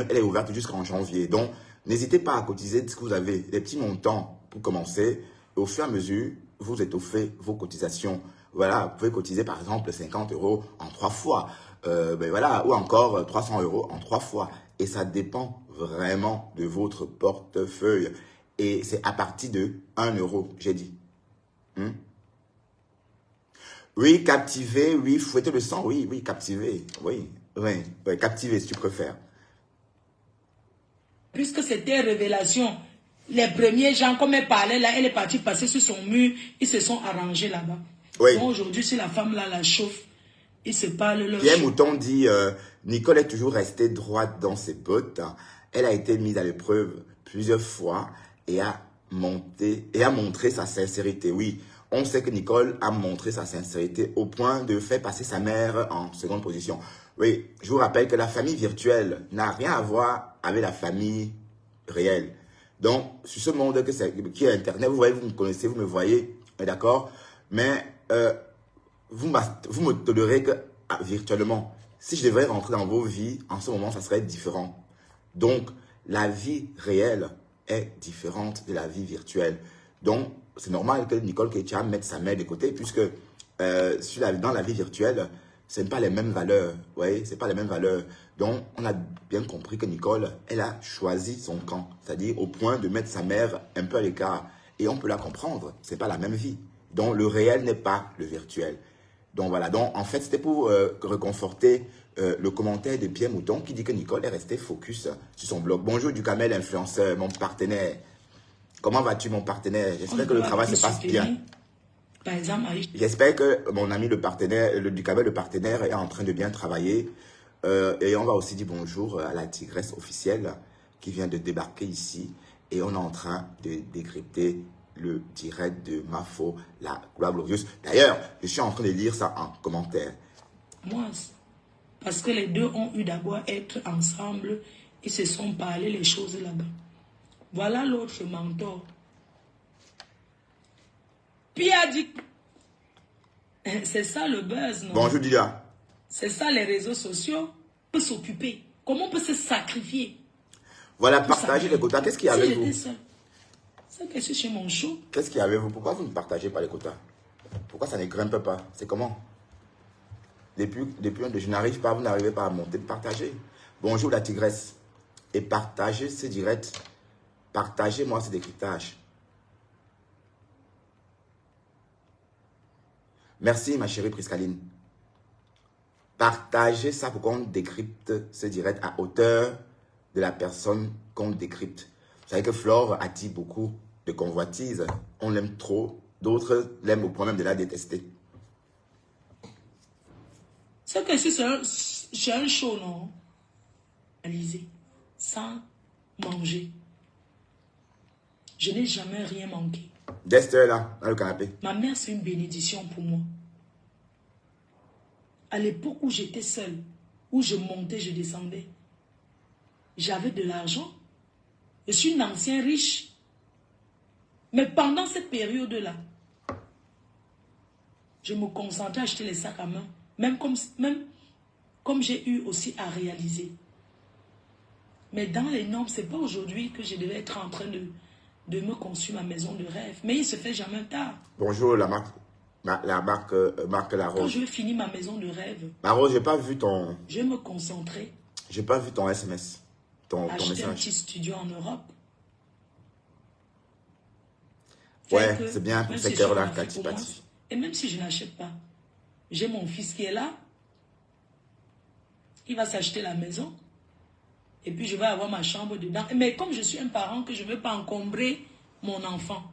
cagnotte, elle est ouverte jusqu'en janvier. Donc, n'hésitez pas à cotiser ce que vous avez, des petits montants pour commencer. Et au fur et à mesure, vous étoffez vos cotisations. Voilà, vous pouvez cotiser par exemple 50 € en 3 fois. Voilà, ou encore 300 € en 3 fois. Et ça dépend vraiment de votre portefeuille. Et c'est à partir de 1 €, j'ai dit. Oui, captiver, oui, fouetter le sang, oui, oui, captiver, oui, captiver si tu préfères. Puisque c'était révélation, les premiers gens, comme elle parlait là, elle est partie passer sur son mur, ils se sont arrangés là-bas. Oui. Donc aujourd'hui, si la femme là la chauffe, ils se parlent leur Pierre Mouton dit, Nicole est toujours restée droite dans ses bottes. Elle a été mise à l'épreuve plusieurs fois et a montré sa sincérité. Oui, on sait que Nicole a montré sa sincérité au point de faire passer sa mère en seconde position. Oui, je vous rappelle que la famille virtuelle n'a rien à voir avec la famille réelle. Donc, sur ce monde qui est Internet, vous voyez, vous me connaissez, vous me voyez, d'accord? Mais vous me tolérez que virtuellement. Si je devrais rentrer dans vos vies, en ce moment, ça serait différent. Donc, la vie réelle est différente de la vie virtuelle. Donc, c'est normal que Nicole Ketcham mette sa mère de côté, puisque dans la vie virtuelle, ce n'est pas les mêmes valeurs. Vous voyez, ce n'est pas les mêmes valeurs. Donc, on a bien compris que Nicole, elle a choisi son camp. C'est-à-dire au point de mettre sa mère un peu à l'écart. Et on peut la comprendre. Ce n'est pas la même vie. Donc, le réel n'est pas le virtuel. Donc, voilà. Donc, en fait, c'était pour réconforter le commentaire de Pierre Mouton qui dit que Nicole est restée focus sur son blog. Bonjour Ducamel, influenceur, mon partenaire. Comment vas-tu, mon partenaire? J'espère que le travail se passe bien. Par exemple, j'espère que mon ami le partenaire, le Ducamel, le partenaire, est en train de bien travailler. Et on va aussi dire bonjour à la tigresse officielle qui vient de débarquer ici. Et on est en train de décrypter le direct de Mafo, la gloire glorieuse. D'ailleurs, je suis en train de lire ça en commentaire. Moi, parce que les deux ont eu d'abord à être ensemble, ils se sont parlé les choses là-bas. Voilà l'autre mentor. Puis a dit, c'est ça le buzz, non? Bonjour Dida. C'est ça les réseaux sociaux. On peut s'occuper. Comment on peut se sacrifier? Voilà, partagez les quotas. Qu'est-ce qu'il y a avec vous? C'est que je suis chez mon show. Qu'est-ce qu'il y a avec vous? Pourquoi vous ne partagez pas les quotas? Pourquoi ça ne grimpe pas? C'est comment? Depuis je n'arrive pas, vous n'arrivez pas à monter. Partagez. Bonjour la tigresse. Et partagez ce direct. Partagez-moi ce décryptage. Merci ma chérie Priscaline. Partagez ça pour qu'on décrypte ce direct à hauteur de la personne qu'on décrypte. Vous savez que Flore attire beaucoup de convoitises. On l'aime trop. D'autres l'aiment au point même de la détester. C'est que c'est un show, non? Réalisé, sans manger. Je n'ai jamais rien manqué. Dester là, dans le canapé. Ma mère, c'est une bénédiction pour moi. À l'époque où j'étais seule, où je montais, je descendais, j'avais de l'argent. Je suis une ancienne riche. Mais pendant cette période-là, je me concentrais à acheter les sacs à main. Même comme j'ai eu aussi à réaliser. Mais dans les normes, ce n'est pas aujourd'hui que je devais être en train de me construire ma maison de rêve. Mais il ne se fait jamais tard. Bonjour la marque Larose. Quand je finis ma maison de rêve, Larose, j'ai pas vu ton... je vais me concentrer. J'ai pas vu ton SMS. Ton Acheter un message. petit studio en Europe. Ouais, c'est bien pour ces cœurs-là, Cathy. Et même si je n'achète pas, j'ai mon fils qui est là. Il va s'acheter la maison. Et puis je vais avoir ma chambre dedans. Mais comme je suis un parent que je ne veux pas encombrer mon enfant.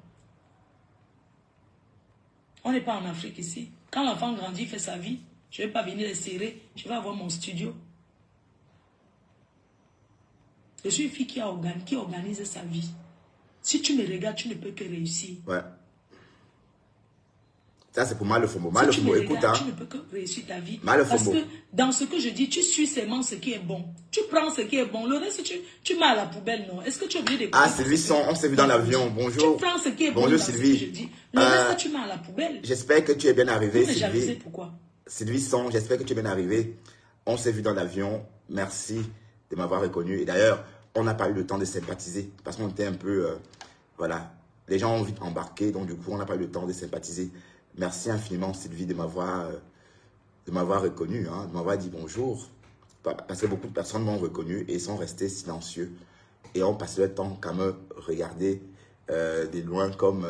On n'est pas en Afrique ici. Quand l'enfant grandit, il fait sa vie. Je ne vais pas venir les serrer. Je vais avoir mon studio. Je suis une fille qui organise sa vie. Si tu me regardes, tu ne peux que réussir. Ouais. Ça, c'est pour Malefombo. Si tu me regardes, tu ne peux que réussir ta vie. Parce que dans ce que je dis, tu suis seulement ce qui est bon. Tu prends ce qui est bon. Le reste, tu mets à la poubelle, non? Est-ce que tu es obligé d'écouter? Ah, Sylvie Son, on s'est vu dans l'avion. Bonjour. Tu prends ce qui est bon. Bonjour, dans Sylvie. Ce que je dis. Le reste, tu mets à la poubelle. J'espère que tu es bien arrivé, Sylvie. Mais Sylvie. pourquoi? Sylvie Son, j'espère que tu es bien arrivé. On s'est vu dans l'avion. Merci de m'avoir reconnu. Et d'ailleurs, on n'a pas eu le temps de sympathiser parce qu'on était un peu, voilà, les gens ont vite embarqué, donc du coup, on n'a pas eu le temps de sympathiser. Merci infiniment, Sylvie, de m'avoir reconnu, hein, de m'avoir dit bonjour. Parce que beaucoup de personnes m'ont reconnu et sont restés silencieux. Et ont passé leur temps qu'à me regarder de loin comme...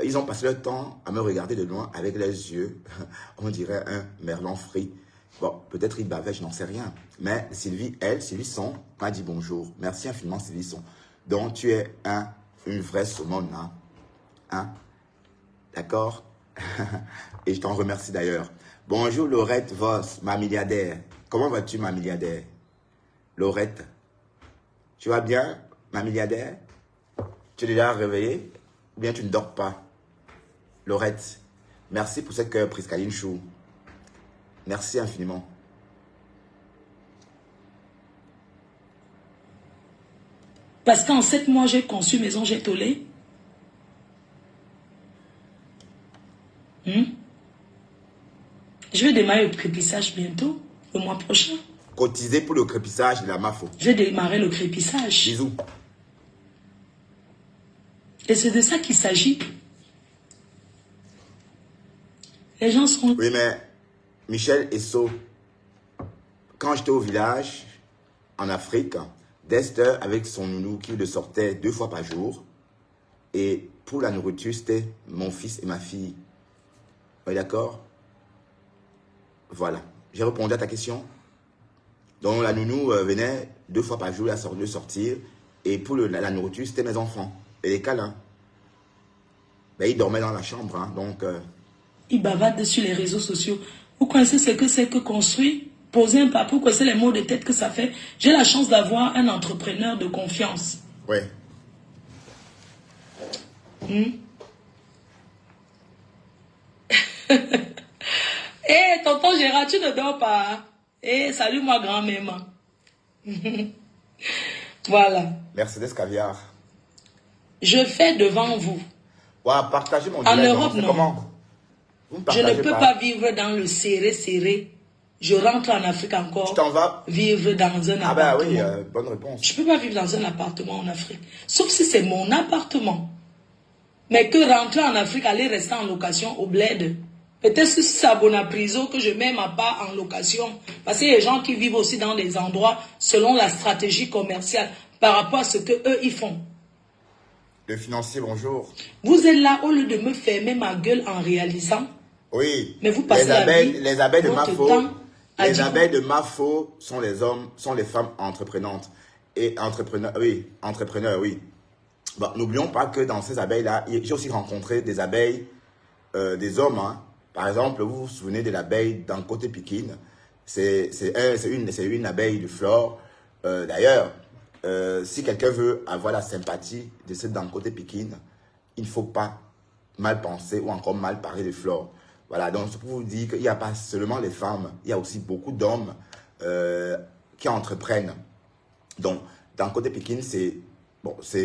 ils ont passé leur temps à me regarder de loin avec les yeux, on dirait un merlan frit. Bon, peut-être il bavait, je n'en sais rien. Mais Sylvie Son, m'a dit bonjour. Merci infiniment, Sylvie Son. Donc, tu es une vraie saumone, hein? Hein? D'accord? Et je t'en remercie d'ailleurs. Bonjour Laurette Voss, ma milliardaire. Comment vas-tu, ma milliardaire? Laurette, tu vas bien, ma milliardaire? Tu es déjà réveillée? Ou bien tu ne dors pas? Laurette, merci pour cette Priscaline Chou. Merci infiniment. Parce qu'en 7 mois, j'ai conçu Maison Jet au lait. Je vais démarrer le crépissage bientôt, le mois prochain. Cotiser pour le crépissage de la MAFO. Je vais démarrer le crépissage. Bisous. Et c'est de ça qu'il s'agit. Les gens sont... Oui, mais Michel Esso, quand j'étais au village, en Afrique, Dexter avec son nounou qui le sortait 2 fois par jour. Et pour la nourriture, c'était mon fils et ma fille. Oui, d'accord? Voilà. J'ai répondu à ta question. Donc la nounou venait 2 fois par jour le sortir. Et pour la nourriture, c'était mes enfants. Et les câlins. Ben, ils dormaient dans la chambre. Hein, donc... Ils bavardent sur les réseaux sociaux. Vous connaissez ce que c'est que construire? Poser un papier, vous connaissez les maux de tête que ça fait? J'ai la chance d'avoir un entrepreneur de confiance. Oui. Eh, tonton Gérard, tu ne dors pas. Eh, salut moi grand-maman. Voilà. Mercedes Caviar. Je fais devant vous. Ouais, partagez mon En direct, Europe, non. Comment? Je ne peux pas vivre dans le serré. Je rentre en Afrique encore. Tu t'en vas vivre dans un appartement. Ah bah oui, bonne réponse. Je ne peux pas vivre dans un appartement en Afrique. Sauf si c'est mon appartement. Mais que rentrer en Afrique, aller rester en location au bled. Peut-être si c'est à Bonapriso que je mets ma part en location. Parce qu'il y a des gens qui vivent aussi dans des endroits selon la stratégie commerciale par rapport à ce qu'eux ils font. Le financier, bonjour. Vous êtes là au lieu de me fermer ma gueule en réalisant. Oui. Mais vous passez les abeilles de Mafo. Les dire... abeilles de Mafo sont les hommes, sont les femmes entreprenantes. Et entrepreneurs, oui. Bon, n'oublions pas que dans ces abeilles-là, j'ai aussi rencontré des abeilles, des hommes. Hein. Par exemple, vous vous souvenez de l'abeille d'un côté Pikin. C'est une abeille de flore. D'ailleurs, si quelqu'un veut avoir la sympathie de cette d'un côté Pikin, il ne faut pas mal penser ou encore mal parler de flore. Voilà, donc c'est pour vous dire qu'il n'y a pas seulement les femmes, il y a aussi beaucoup d'hommes qui entreprennent. Donc, d'un côté Pékin, c'est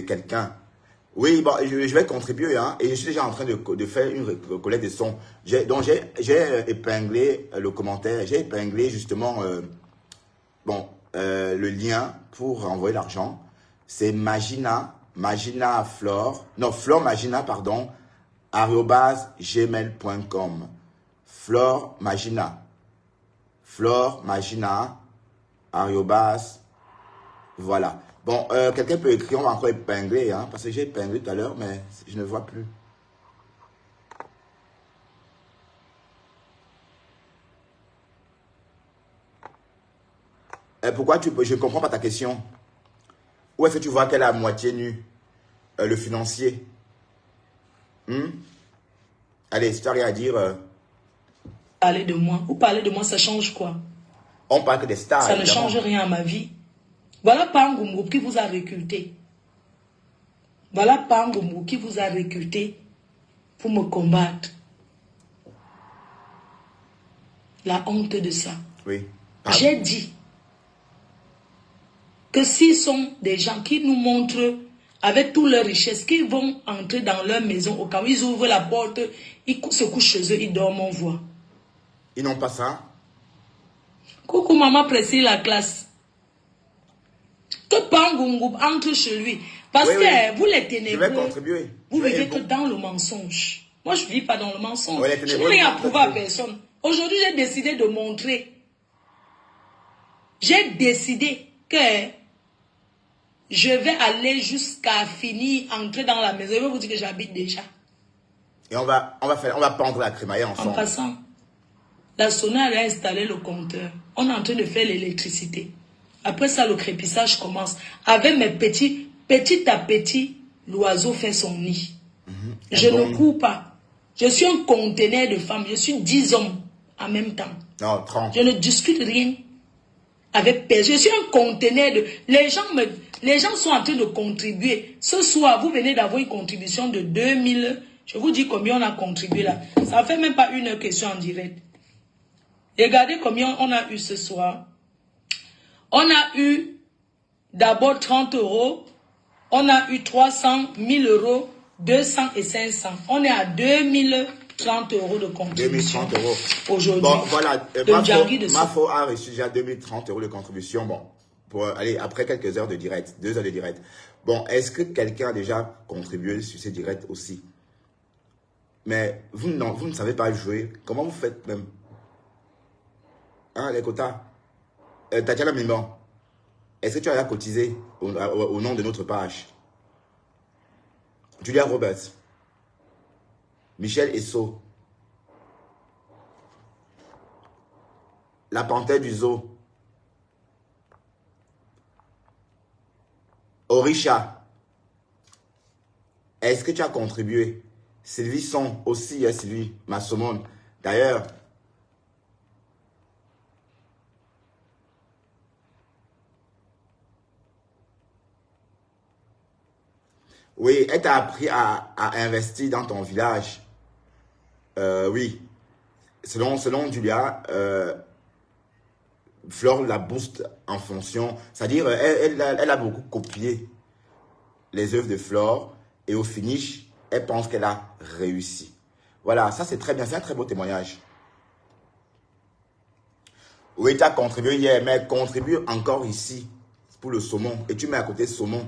quelqu'un. Oui, bon, je vais contribuer, hein, et je suis déjà en train de faire une collecte de sons. Donc, j'ai épinglé le commentaire, j'ai épinglé justement le lien pour envoyer l'argent. C'est Flore Magina, pardon, @gmail.com. Flore Magina, voilà. Bon, quelqu'un peut écrire, on va encore épingler, hein, parce que j'ai épinglé tout à l'heure, mais je ne vois plus. Pourquoi je ne comprends pas ta question. Où est-ce que tu vois qu'elle est à moitié nue? Le financier. Allez, si tu n'as rien à dire... Parler de moi. Vous parlez de moi, ça change quoi? On parle que des stars. Ça ne change rien à ma vie. Voilà Pangumbo qui vous a recruté. Voilà Pangumbo qui vous a recruté pour me combattre. La honte de ça. Oui. J'ai dit que s'ils sont des gens qui nous montrent avec toutes leurs richesses, qu'ils vont entrer dans leur maison, au cas où ils ouvrent la porte, ils se couchent chez eux, ils dorment, on voit. Ils n'ont pas ça. Coucou maman, précise la classe. Gungoub entre chez lui. Parce Oui, que oui. vous les Je ténébreux, vais contribuer. vous Oui, vivez bon. que dans le mensonge. Moi, je ne vis pas dans le mensonge. Oui, les Je n'ai ténébreux rien à mentent prouver à trop. personne. Aujourd'hui, j'ai décidé de montrer. J'ai décidé que je vais aller jusqu'à finir, entrer dans la maison. Je vais vous dire que j'habite déjà. Et on va pendre la crémaillère En ensemble. passant, la Sonare a installé le compteur. On est en train de faire l'électricité. Après ça, le crépissage commence. Avec mes petit à petit, l'oiseau fait son nid. Je ne cours pas. Je suis un conteneur de femmes. Je suis 10 hommes en même temps. Non, 30. Je ne discute rien avec personne. Je suis un conteneur de... Les gens sont en train de contribuer. Ce soir, vous venez d'avoir une contribution de 2000. Je vous dis combien on a contribué là. Ça ne fait même pas une question en direct. Regardez combien on a eu ce soir. On a eu d'abord 30 euros. On a eu 300, 1000 euros, 200 et 500. On est à 2030 euros de contribution. 2030 euros. Aujourd'hui. Bon, voilà. Mafo a reçu déjà 2030 euros de contribution. Bon, pour aller après quelques heures de direct, 2 heures de direct. Bon, est-ce que quelqu'un a déjà contribué sur ces directs aussi? Mais vous ne savez pas jouer. Comment vous faites même? Hein, les quotas? Tatiana Mimon, est-ce que tu as cotisé au nom de notre page? Julia Roberts, Michel Esso, la panthère du zoo, Orisha, est-ce que tu as contribué? Sylvie Son aussi, Sylvie Massomone. D'ailleurs, oui, elle t'a appris à investir dans ton village. Oui, selon Julia, Flore la booste en fonction. C'est-à-dire, elle a beaucoup copié les œuvres de Flore et au finish, elle pense qu'elle a réussi. Voilà, ça c'est très bien, c'est un très beau témoignage. Oui, tu as contribué hier, mais contribue encore ici pour le saumon. Et tu mets à côté saumon.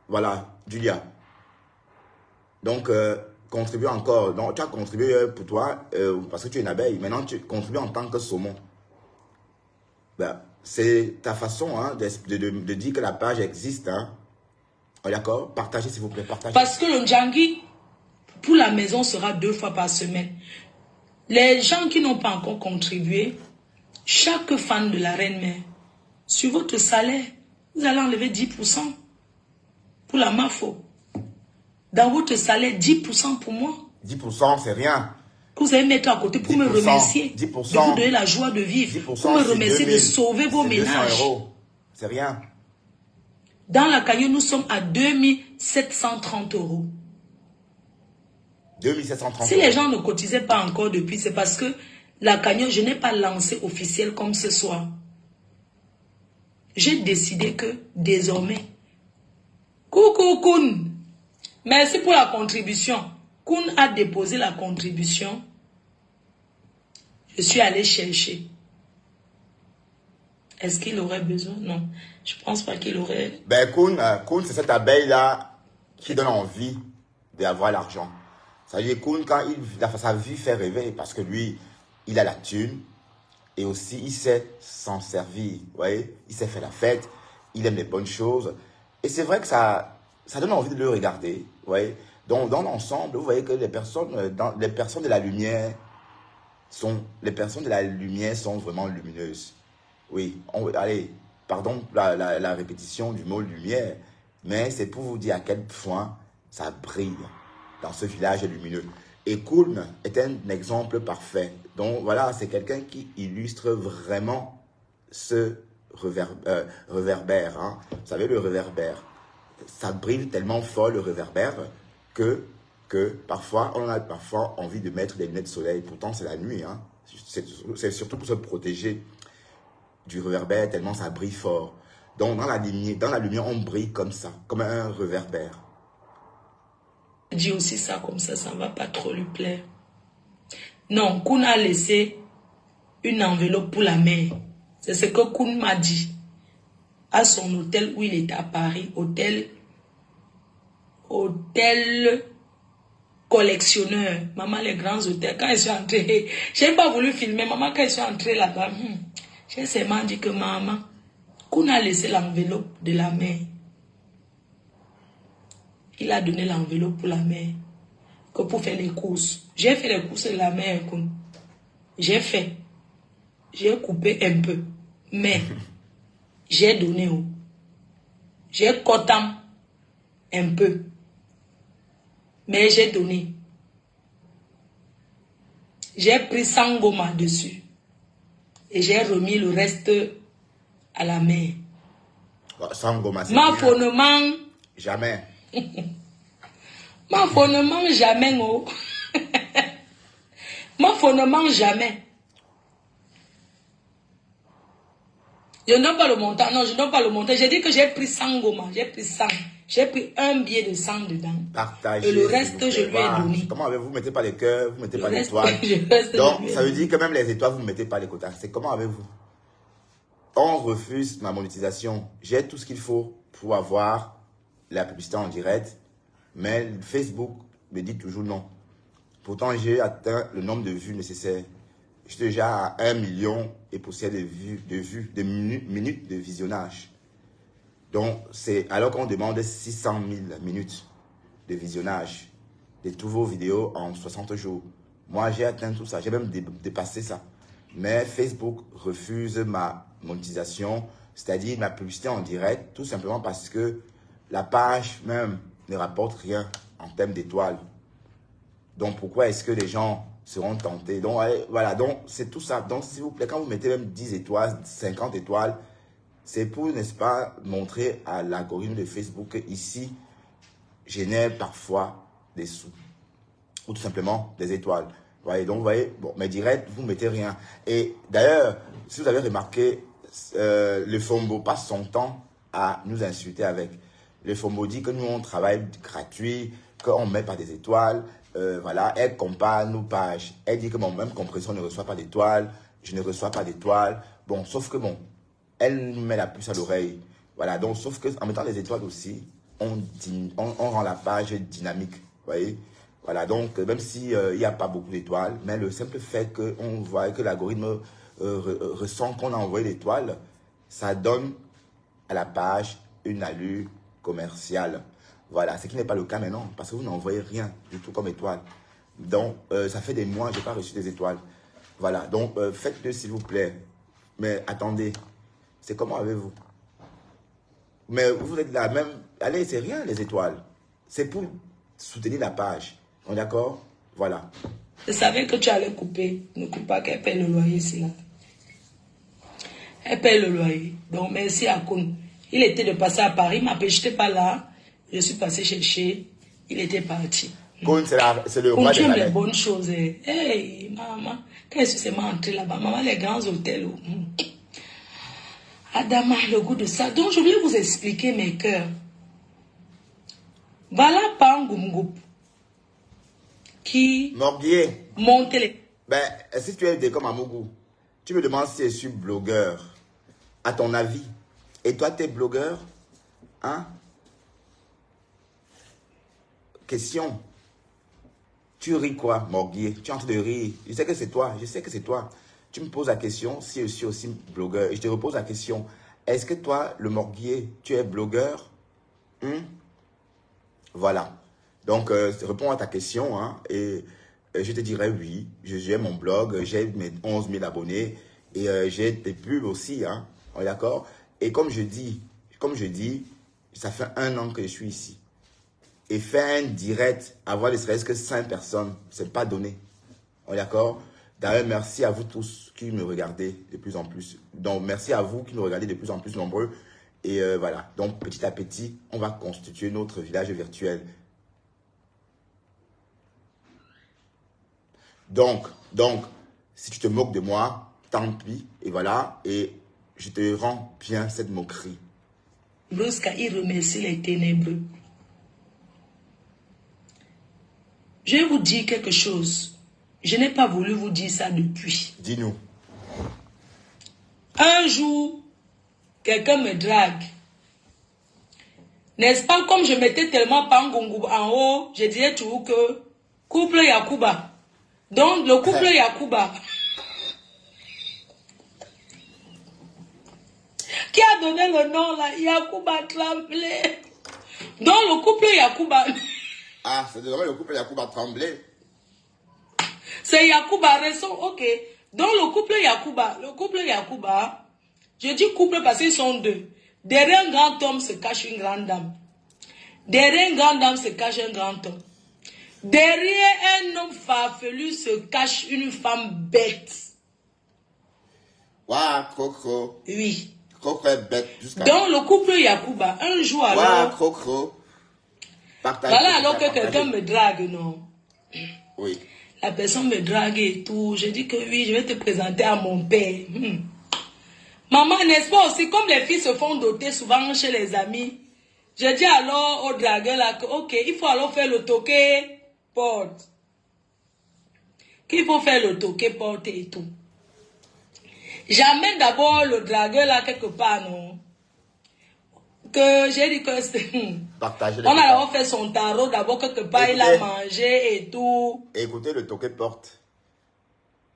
Voilà, Julia. Donc, contribue encore. Donc, tu as contribué pour toi, parce que tu es une abeille. Maintenant, tu contribues en tant que saumon. Ben, c'est ta façon hein, de dire que la page existe. Hein. D'accord? Partagez, s'il vous plaît. Partagez. Parce que le Ndjangi, pour la maison, sera 2 fois par semaine. Les gens qui n'ont pas encore contribué, chaque fan de la Reine-Mère, sur votre salaire, vous allez enlever 10%. Pour la Mafo. Dans votre salaire, 10% pour moi. 10%, c'est rien. Que vous allez mettre à côté pour me remercier. 10%, de vous donner la joie de vivre. Pour me remercier 2000, de sauver vos ménages. C'est rien. Dans la Cagnon, nous sommes à 2730 euros. 2730 si les gens ne cotisaient pas encore depuis, c'est parce que la Cagnon, je n'ai pas lancé officiel comme ce soir. J'ai décidé que désormais, coucou Koun, merci pour la contribution. Koun a déposé la contribution. Je suis allé chercher. Est-ce qu'il aurait besoin? Non, je ne pense pas qu'il aurait... Ben Koun, c'est cette abeille-là qui donne envie d'avoir l'argent. Ça veut dire Koun, quand sa vie fait rêver, parce que lui, il a la thune, et aussi il sait s'en servir. Vous voyez, il sait faire la fête, il aime les bonnes choses. Et c'est vrai que ça donne envie de le regarder. Vous voyez. Donc, dans l'ensemble, vous voyez que les personnes de la lumière sont vraiment lumineuses. Oui, allez, pardon la répétition du mot lumière, mais c'est pour vous dire à quel point ça brille dans ce village lumineux. Et Koun est un exemple parfait. Donc voilà, c'est quelqu'un qui illustre vraiment ce réverbère. Hein. Vous savez, le réverbère, ça brille tellement fort le réverbère que parfois, on a parfois envie de mettre des lunettes de soleil. Pourtant, c'est la nuit. Hein. C'est surtout pour se protéger du réverbère tellement ça brille fort. Donc, dans la lumière, on brille comme ça, comme un réverbère. Dit aussi ça comme ça ne va pas trop lui plaire. Non, Koun a laissé une enveloppe pour la mère. C'est ce que Koun m'a dit. à son hôtel où il était à Paris, hôtel collectionneur. Maman, les grands hôtels, quand ils sont entrés, j'ai pas voulu filmer. Maman, quand ils sont entrés là-bas, j'ai seulement dit que maman, qu'on a laissé l'enveloppe de la mère. Il a donné l'enveloppe pour la mère, que pour faire les courses. J'ai fait les courses de la mère. J'ai fait. J'ai coupé un peu. Mais, j'ai donné. J'ai coté un peu. Mais j'ai donné. J'ai pris 100 gommas dessus. Et j'ai remis le reste à la mère. 100 gommas, c'est Ma bien. phonement. Jamais. Ma phonement jamais. Oh. Ma phonement jamais. Je ne donne pas le montant. Non, je ne donne pas le montant. J'ai dit que j'ai pris 100 gommas. J'ai pris 100. J'ai pris un billet de 100 dedans. Partagez. Et le reste, je lui ai donné. Comment avez-vous? Vous ne mettez pas les cœurs, vous ne mettez pas reste, l'étoile. Donc, ça veut dire que même les étoiles, vous ne mettez pas les quotas. C'est comment avez-vous? On refuse ma monétisation. J'ai tout ce qu'il faut pour avoir la publicité en direct. Mais Facebook me dit toujours non. Pourtant, j'ai atteint le nombre de vues nécessaires. Je suis déjà à 1 million et poussière de vues, de minutes de visionnage. Donc, c'est alors qu'on demande 600 000 minutes de visionnage de tous vos vidéos en 60 jours. Moi, j'ai atteint tout ça. J'ai même dépassé ça. Mais Facebook refuse ma monétisation, c'est-à-dire ma publicité en direct, tout simplement parce que la page même ne rapporte rien en termes d'étoiles. Donc, pourquoi est-ce que les gens seront tentés? Donc, voilà, donc c'est tout ça. Donc, s'il vous plaît, quand vous mettez même 10 étoiles, 50 étoiles, c'est pour, n'est-ce pas, montrer à l'algorithme de Facebook que ici, génère parfois des sous. Ou tout simplement des étoiles. Vous voyez, donc, vous voyez, bon, mais direct, vous ne mettez rien. Et d'ailleurs, si vous avez remarqué, le Fombo passe son temps à nous insulter avec. Le Fombo dit que nous, on travaille gratuit, qu'on ne met pas des étoiles. Voilà, elle compare nos pages. Elle dit que mon même compression ne reçoit pas d'étoiles, je ne reçois pas d'étoiles. Bon, sauf que bon, elle nous met la puce à l'oreille. Voilà, donc sauf que en mettant les étoiles aussi, on rend la page dynamique. Vous voyez? Voilà, donc même s'il n'y a pas beaucoup d'étoiles, mais le simple fait qu'on voit que l'algorithme ressent qu'on a envoyé l'étoile, ça donne à la page une allure commerciale. Voilà, ce qui n'est pas le cas maintenant, parce que vous n'envoyez rien du tout comme étoile. Donc, ça fait des mois que je n'ai pas reçu des étoiles. Voilà, donc faites-le s'il vous plaît. Mais attendez, c'est comment avez-vous? Mais vous êtes là même, allez, c'est rien les étoiles. C'est pour soutenir la page. On est d'accord? Voilà. Je savais que tu allais couper. Ne coupe pas qu'elle paye le loyer ici là. Elle paye le loyer. Donc merci à Koun. Il était de passer à Paris, mais je n'étais pas là. Je suis passé chercher. Il était parti. Koun, c'est le roi des les valets. bonnes choses. Hey, maman. Quand je suis entré là-bas, maman, les grands hôtels. Adama, le goût de ça. Donc je voulais vous expliquer mes cœurs. Voilà Pangoumgoup qui Morguier. monte les... Ben, si tu es comme Amougou, tu me demandes si je suis blogueur. À ton avis. Et toi, tu es blogueur? Hein? Question. Tu ris quoi, Morguier? Tu es en train de rire. Je sais que c'est toi. Je sais que c'est toi. Tu me poses la question si je suis aussi blogueur. Et je te repose la question. Est-ce que toi, le Morguier, tu es blogueur? Voilà. Donc, réponds à ta question. Hein, et je te dirai oui. J'ai mon blog. J'ai mes 11 000 abonnés. Et j'ai des pubs aussi. Hein, on est d'accord? Et comme je dis, ça fait 1 an que je suis ici. Et faire un direct, avoir ne serait-ce que 5 personnes, c'est pas donné. On est d'accord? D'ailleurs, merci à vous tous qui me regardez de plus en plus. Donc, merci à vous qui nous regardez de plus en plus nombreux. Et voilà. Donc, petit à petit, on va constituer notre village virtuel. Donc, si tu te moques de moi, tant pis. Et voilà. Et je te rends bien cette moquerie. Lorsqu'il remercie les ténébreux. Je vais vous dire quelque chose. Je n'ai pas voulu vous dire ça depuis. Dis-nous. Un jour, quelqu'un me drague. N'est-ce pas, comme je mettais tellement Pangongo en haut, je disais toujours que couple Yakuba. Donc, le couple Yakuba, qui a donné le nom là, Yakuba Tremblay. Donc, le couple Yakuba. Ah, c'est désormais le couple Yakuba Tremblay. C'est Yakuba raison, ok. Donc, le couple Yakuba, je dis couple parce qu'ils sont deux. Derrière un grand homme se cache une grande dame. Derrière une grande dame se cache un grand homme. Derrière un homme farfelu se cache une femme bête. Waouh, Crocro. Oui. Crocro est bête jusqu'à... Donc, le couple Yakuba, un jour alors... Waouh, Crocro. Voilà, alors que quelqu'un me drague, non? Oui. La personne me drague et tout. Je dis que oui, je vais te présenter à mon père. Maman, n'est-ce pas aussi, comme les filles se font doter souvent chez les amis, je dis alors au dragueur là que, ok, il faut alors faire le toqué porte. Qu'il faut faire le toqué porte et tout. J'amène d'abord le dragueur là quelque part, non? Que j'ai dit que c'est... On a d'abord fait son tarot, d'abord quelque part, écoutez, il a mangé et tout. Écoutez le toqué porte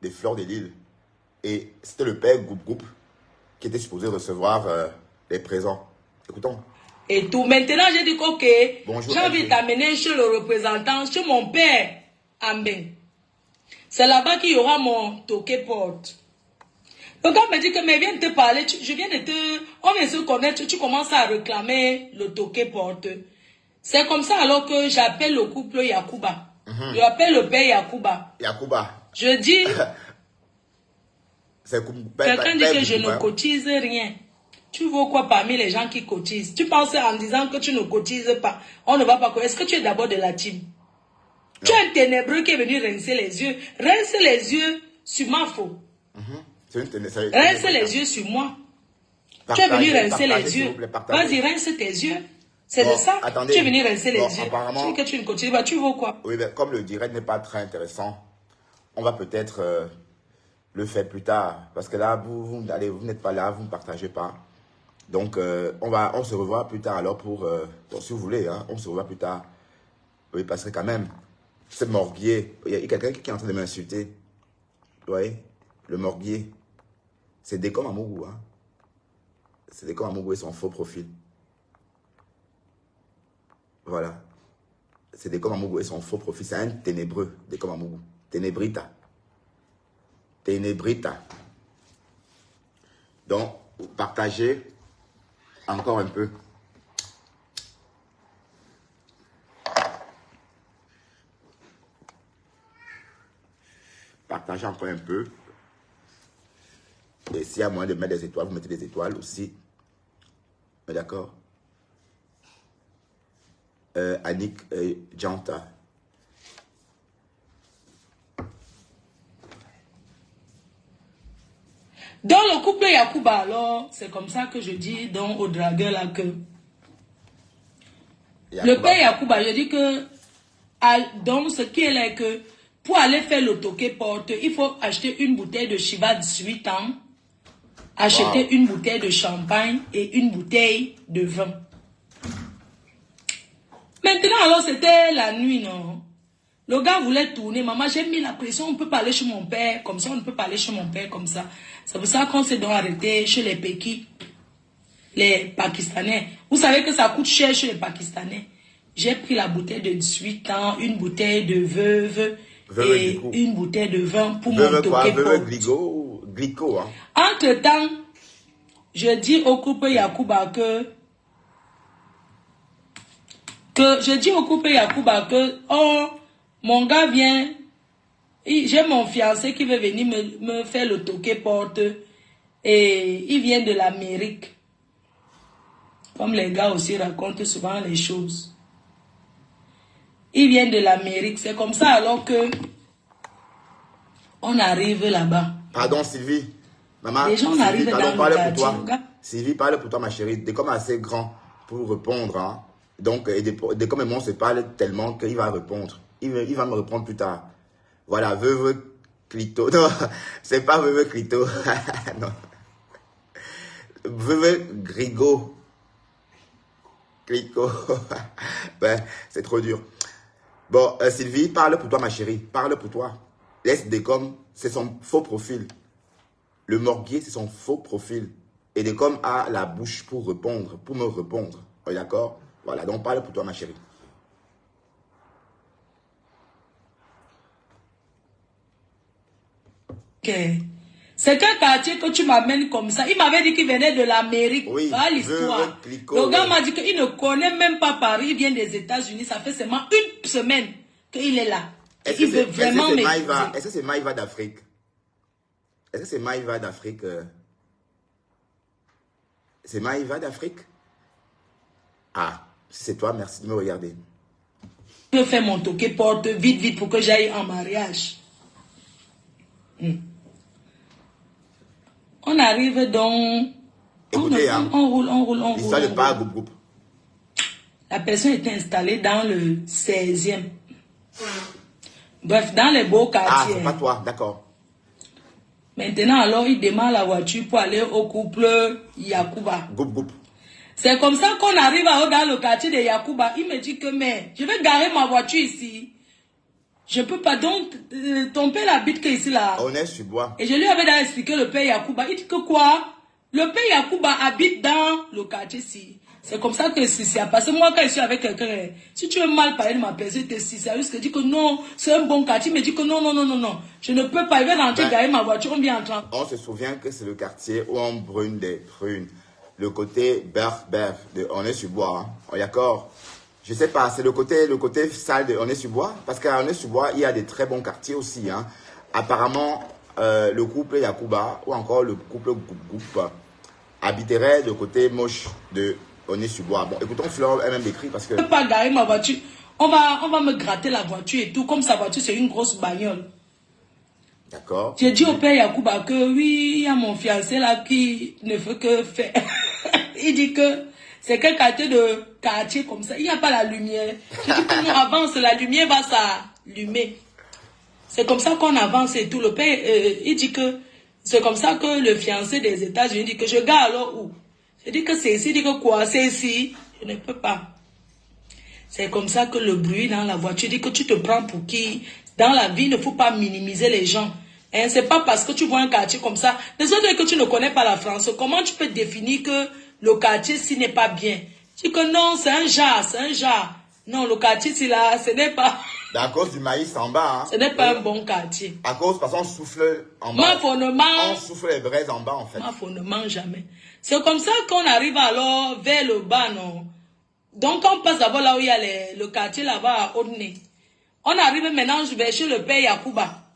des Fleurs de Lille. Et c'était le père Groupe qui était supposé recevoir les présents. Écoutons. Et tout. Maintenant, j'ai dit ok, j'ai envie de t'amener chez le représentant, chez mon père, Amben. C'est là-bas qu'il y aura mon toqué porte. Le gars me dit que, mais viens te parler, je viens de te... On vient se connaître, tu commences à réclamer le toqué porte. C'est comme ça alors que j'appelle le couple Yakuba. Je appelle le père Yakuba. Je dis... Quelqu'un dit que je ne cotise rien. Tu veux quoi parmi les gens qui cotisent? Tu penses en disant que tu ne cotises pas. On ne va pas... Est-ce que tu es d'abord de la team? Tu es un ténébreux qui est venu rincer les yeux. Rince les yeux sur ma faute. Rince les yeux sur moi. Tu es venu rincer les yeux. Vas-y, rince tes yeux. C'est de ça. Tu es venu rincer les yeux. Tu dis que tu ne continues pas. Tu veux quoi? Oui, mais comme le direct n'est pas très intéressant, on va peut-être le faire plus tard. Parce que là, vous n'êtes pas là, vous ne partagez pas. Donc, on se revoit plus tard alors pour... si vous voulez, hein, on se revoit plus tard. Oui, parce que quand même, ce morguier, il y a quelqu'un qui est en train de m'insulter. Vous voyez? Le morguier. C'est Décom Amougou, hein. C'est Décom Amougou et son faux profil. Voilà. C'est Décom Amougou et son faux profil. C'est un ténébreux, Décom Amougou. Ténébrita. Ténébrita. Donc, partagez encore un peu. Partagez encore un peu. Et s'il y a moyen de mettre des étoiles, vous mettez des étoiles aussi. Mais d'accord. Annick Janta. Dans le couple Yakuba, alors, c'est comme ça que je dis donc au dragueur là que... Yakuba. Le père Yakuba, je dis que... Donc, ce qui est là que... Pour aller faire le toqué porte, il faut acheter une bouteille de Shiva 18 ans. Acheter une bouteille de champagne et une bouteille de vin. Maintenant, alors, c'était la nuit, non? Le gars voulait tourner. Maman, j'ai mis la pression. On peut parler chez mon père comme ça. On ne peut parler chez mon père comme ça. C'est pour ça qu'on s'est donc arrêté chez les Pékis. Les Pakistanais. Vous savez que ça coûte cher chez les Pakistanais. J'ai pris la bouteille de 18 ans, une bouteille de veuve et une bouteille de vin pour mon toqué porte. Glico, hein. Entre-temps, je dis au couple Yakuba que oh, mon gars vient, j'ai mon fiancé qui veut venir me faire le toqué porte et il vient de l'Amérique. Comme les gars aussi racontent souvent les choses. Il vient de l'Amérique. C'est comme ça alors que on arrive là-bas. Pardon Sylvie. Maman, les gens arrivent dans le quartier. Sylvie, parle pour toi ma chérie. Décom est assez grand pour répondre. Hein. Donc, Décom et moi on se parle tellement qu'il va répondre. Il va me répondre plus tard. Voilà, veuve Clito. Non, c'est pas veuve Clito. Non. Veuve Grigo. Grigo. Ben, c'est trop dur. Bon, Sylvie, parle pour toi, ma chérie. Parle pour toi. Laisse Décom, c'est son faux profil. Le Morguier, c'est son faux profil. Et Décom a la bouche pour répondre, pour me répondre. Oh, d'accord? Voilà, donc parle pour toi, ma chérie. Ok. C'est quel quartier que tu m'amènes comme ça? Il m'avait dit qu'il venait de l'Amérique. Oui, voilà l'histoire. Le gars m'a dit qu'il ne connaît même pas Paris, il vient des États-Unis. Ça fait seulement une semaine qu'il est là. Est-ce que c'est Maïva d'Afrique? Est-ce que c'est Maïva d'Afrique? C'est Maïva d'Afrique? Ah, si c'est toi, merci de me regarder. Je veux faire mon toqué porte vite, vite pour que j'aille en mariage. On arrive donc. Écoutez, on roule. L'histoire de pas groupe. La personne était installée dans le 16e. Bref, dans les beaux quartiers. Ah, c'est pas toi, d'accord. Maintenant, alors, il démarre la voiture pour aller au couple Yacouba. Groupe. C'est comme ça qu'on arrive dans le quartier de Yacouba. Il me dit que, mais, je vais garer ma voiture ici. Je peux pas, donc, ton père habite que ici, là. On est sur bois. Et je lui avais déjà expliqué le père Yacouba. Il dit que quoi? Le père Yacouba habite dans le quartier ici. C'est comme ça que c'est ça. Parce que moi, quand je suis avec quelqu'un, si tu veux mal parler de ma personne, tu es si sérieux, je dis que non, c'est un bon quartier. Il me dit que non. Je ne peux pas. Il va rentrer, garer ma voiture, on vient entrer. On se souvient que c'est le quartier où on brûle des prunes. Le côté berf, on est sur bois. Hein. On est d'accord? Je sais pas, c'est le côté sale de on est sur bois. Parce qu'à on est sur bois, il y a des très bons quartiers aussi. Hein. Apparemment, le couple Yacouba ou encore le couple Groupe habiterait de côté moche de on est sur bois. Bon, écoutons Fleur elle-même décrit parce que... Je ne peux pas garer ma voiture. On va me gratter la voiture et tout. Comme sa voiture, c'est une grosse bagnole. D'accord. J'ai dit au père Yacouba que oui, il y a mon fiancé là qui ne fait que faire. Il dit que c'est quel quartier comme ça. Il n'y a pas la lumière. Je dis que nous avance, la lumière va s'allumer. C'est comme ça qu'on avance et tout. Le père, il dit que c'est comme ça que le fiancé des États-Unis dit que je gare alors où? Je dis que c'est ici, il dit que quoi? C'est ici. Je ne peux pas. C'est comme ça que le bruit dans la voiture dit que tu te prends pour qui? Dans la vie, il ne faut pas minimiser les gens. Hein, c'est pas parce que tu vois un quartier comme ça. Désolé que tu ne connais pas la France. Comment tu peux définir que le quartier ci n'est pas bien? Tu dis que non, c'est un jar. Non, le quartier ci là, ce n'est pas... À cause du maïs en bas. Hein. Ce n'est pas un bon quartier. À cause, parce qu'on souffle en bas. On souffle les braises en bas en fait. On ne mange jamais. C'est comme ça qu'on arrive alors vers le bas, non? Donc on passe d'abord là où il y a le quartier là-bas à Odné. On arrive maintenant vers chez le père Yacouba.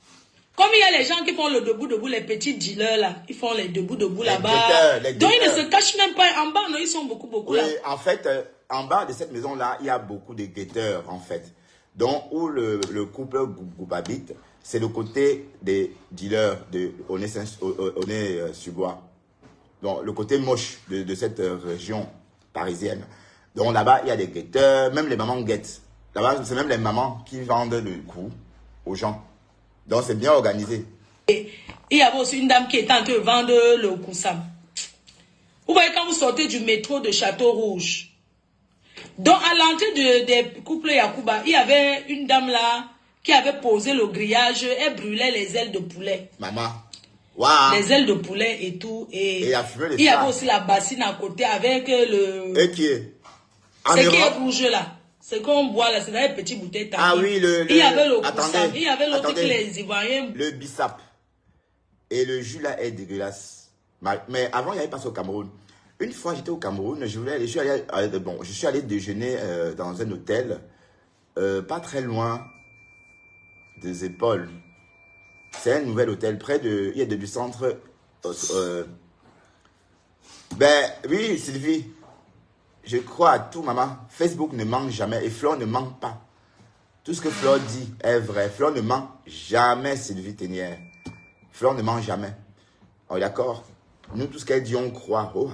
Comme il y a les gens qui font le debout, les petits dealers là, ils font les debout là-bas. Donc ils ne se cachent même pas en bas, non, ils sont beaucoup oui, là. En fait, en bas de cette maison-là, il y a beaucoup de guetteurs en fait. Donc où le couple Groupe habite, c'est le côté des dealers de Aulnay-sur-Bois. Donc le côté moche de cette région parisienne. Donc là-bas, il y a des guetteurs, même les mamans guettent. Là-bas, c'est même les mamans qui vendent le coup aux gens. Donc, c'est bien organisé. Et il y avait aussi une dame qui était en train de vendre le koussam. Vous voyez, quand vous sortez du métro de Château-Rouge, donc à l'entrée des couples Yacouba, il y avait une dame là qui avait posé le grillage, elle brûlait les ailes de poulet. Maman. Wow. Les ailes de poulet et tout. Et il y avait aussi la bassine à côté avec le... Et qui est? C'est qui est rouge là. C'est qu'on boit là, c'est dans les petites bouteilles. Ah oui, il y avait le koussam, il y avait l'autre qui les Ivoiriens. Le bissap. Et le jus là est dégueulasse. Mais avant, il n'y avait pas ça au Cameroun. Une fois, j'étais au Cameroun, je suis allé déjeuner dans un hôtel, pas très loin des épaules. C'est un nouvel hôtel, il y a du centre. Ben oui, Sylvie. Je crois à tout, maman. Facebook ne ment jamais et Flore ne ment pas. Tout ce que Flore dit est vrai. Flore ne ment jamais, Sylvie Ténière. Flore ne ment jamais. Oh, d'accord? Nous, tout ce qu'elle dit, on croit. Oh.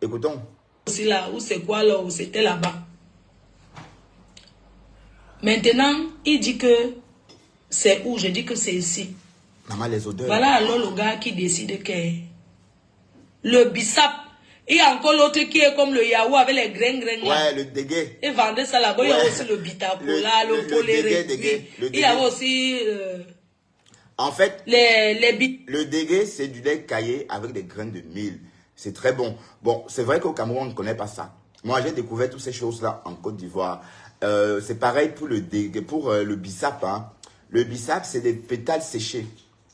Écoutons. C'est là, où c'est quoi là, où c'était là-bas. Maintenant, il dit que c'est où? Je dis que c'est ici. Maman, les odeurs. Voilà alors le gars qui décide que le bissap. Il y a encore l'autre qui est comme le yaourt avec les grains là. Ouais, le dégué. Et vendait ça là-bas. Ouais. Il y a aussi le bitapola, le poléré. Il y a aussi... en fait, les le dégué, c'est du lait caillé avec des graines de mil. C'est très bon. Bon, c'est vrai qu'au Cameroun, on ne connaît pas ça. Moi, j'ai découvert toutes ces choses-là en Côte d'Ivoire. C'est pareil pour le dégué, pour le bissap. Hein. Le bissap, c'est des pétales séchés.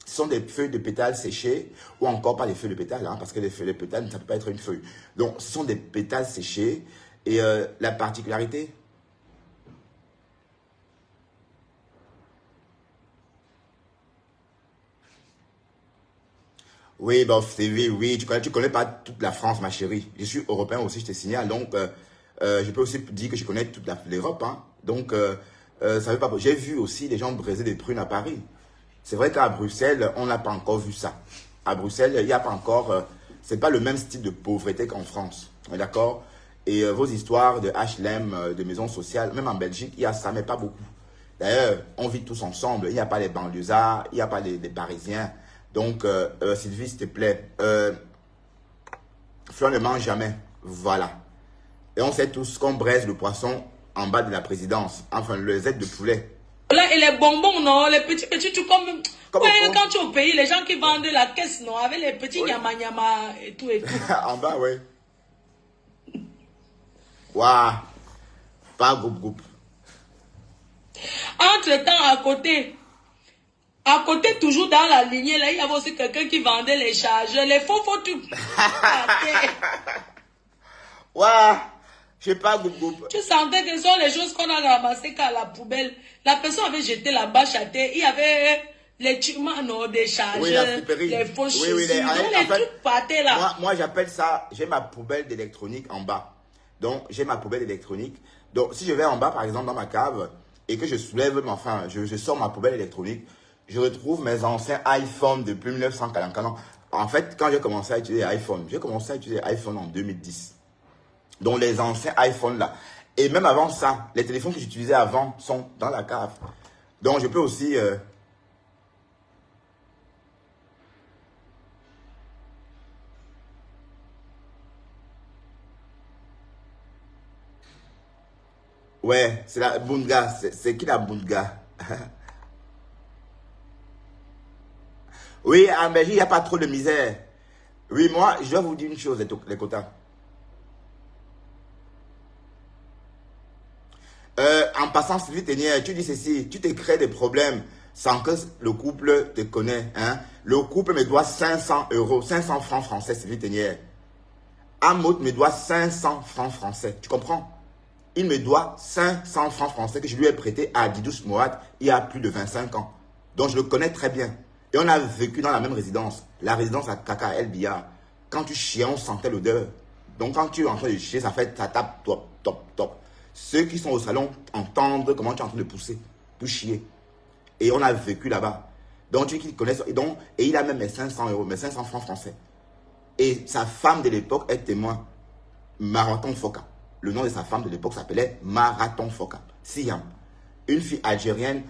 Ce sont des feuilles de pétales séchées, ou encore pas des feuilles de pétales, hein, parce que les feuilles de pétales, ça ne peut pas être une feuille. Donc, ce sont des pétales séchés. Et la particularité... Oui, bon, oui, tu connais pas toute la France, ma chérie. Je suis européen aussi, je te signale. Donc, je peux aussi dire que je connais toute l'Europe. Hein. Donc, ça veut pas... J'ai vu aussi des gens briser des prunes à Paris. C'est vrai qu'à Bruxelles, on n'a pas encore vu ça. À Bruxelles, il n'y a pas encore... c'est pas le même style de pauvreté qu'en France. D'accord? Et vos histoires de HLM, de maisons sociales, même en Belgique, il y a ça, mais pas beaucoup. D'ailleurs, on vit tous ensemble. Il n'y a pas les banlieusards, il n'y a pas les Parisiens. Donc, Sylvie, s'il te plaît, Fleur ne mange jamais. Voilà. Et on sait tous qu'on braise le poisson en bas de la présidence. Enfin, le Z de poulet. Là, et les bonbons, non, les petits trucs comme ouais, quand tu es au pays, les gens qui vendent la caisse, non, avec les petits nyama nyama et tout et tout. En bas, oui. Waouh. Pas groupe. Entre-temps, à côté, toujours dans la lignée, là, il y avait aussi quelqu'un qui vendait les chargeurs, les faux tout. Waouh. Je sais pas, groupe. Tu sentais que ce sont les choses qu'on a ramassées qu'à la poubelle. La personne avait jeté la bâche à terre. Il y avait les tuements, non, des chargeurs, les faux chaussures. Oui, les trucs partaient là. Moi j'appelle ça, j'ai ma poubelle d'électronique en bas. Donc, j'ai ma poubelle électronique. Donc, si je vais en bas, par exemple, dans ma cave, et que je soulève, enfin, je sors ma poubelle électronique, je retrouve mes anciens iPhones depuis 1944. En fait, quand j'ai commencé à utiliser iPhone, j'ai commencé à utiliser iPhone en 2010. Donc, les anciens iPhones là. Et même avant ça, les téléphones que j'utilisais avant sont dans la cave. Donc, je peux aussi... Ouais, c'est la Bunga. C'est qui la Bunga? Oui, en Belgique, il n'y a pas trop de misère. Oui, moi, je dois vous dire une chose, les quotas. En passant Sylvie Ténière, tu dis ceci, tu te crées des problèmes sans que le couple te connaisse. Hein? Le couple me doit 500 euros, 500 francs français, Sylvie Ténière. Amout me doit 500 francs français. Tu comprends? Il me doit 500 francs français que je lui ai prêté à Didouche Moat il y a plus de 25 ans. Donc je le connais très bien. Et on a vécu dans la même résidence. La résidence à Kaka El Bia. Quand tu chiais, on sentait l'odeur. Donc quand tu es en train de chier, ça tape, top, top, top. Ceux qui sont au salon entendent comment tu es en train de pousser pour chier. Et on a vécu là-bas. Donc tu connais ça. Et il a même mes 500 euros, mes 500 francs français. Et sa femme de l'époque est témoin. Marathon Foka. Le nom de sa femme de l'époque s'appelait Marathon Foka. Siam. Une fille algérienne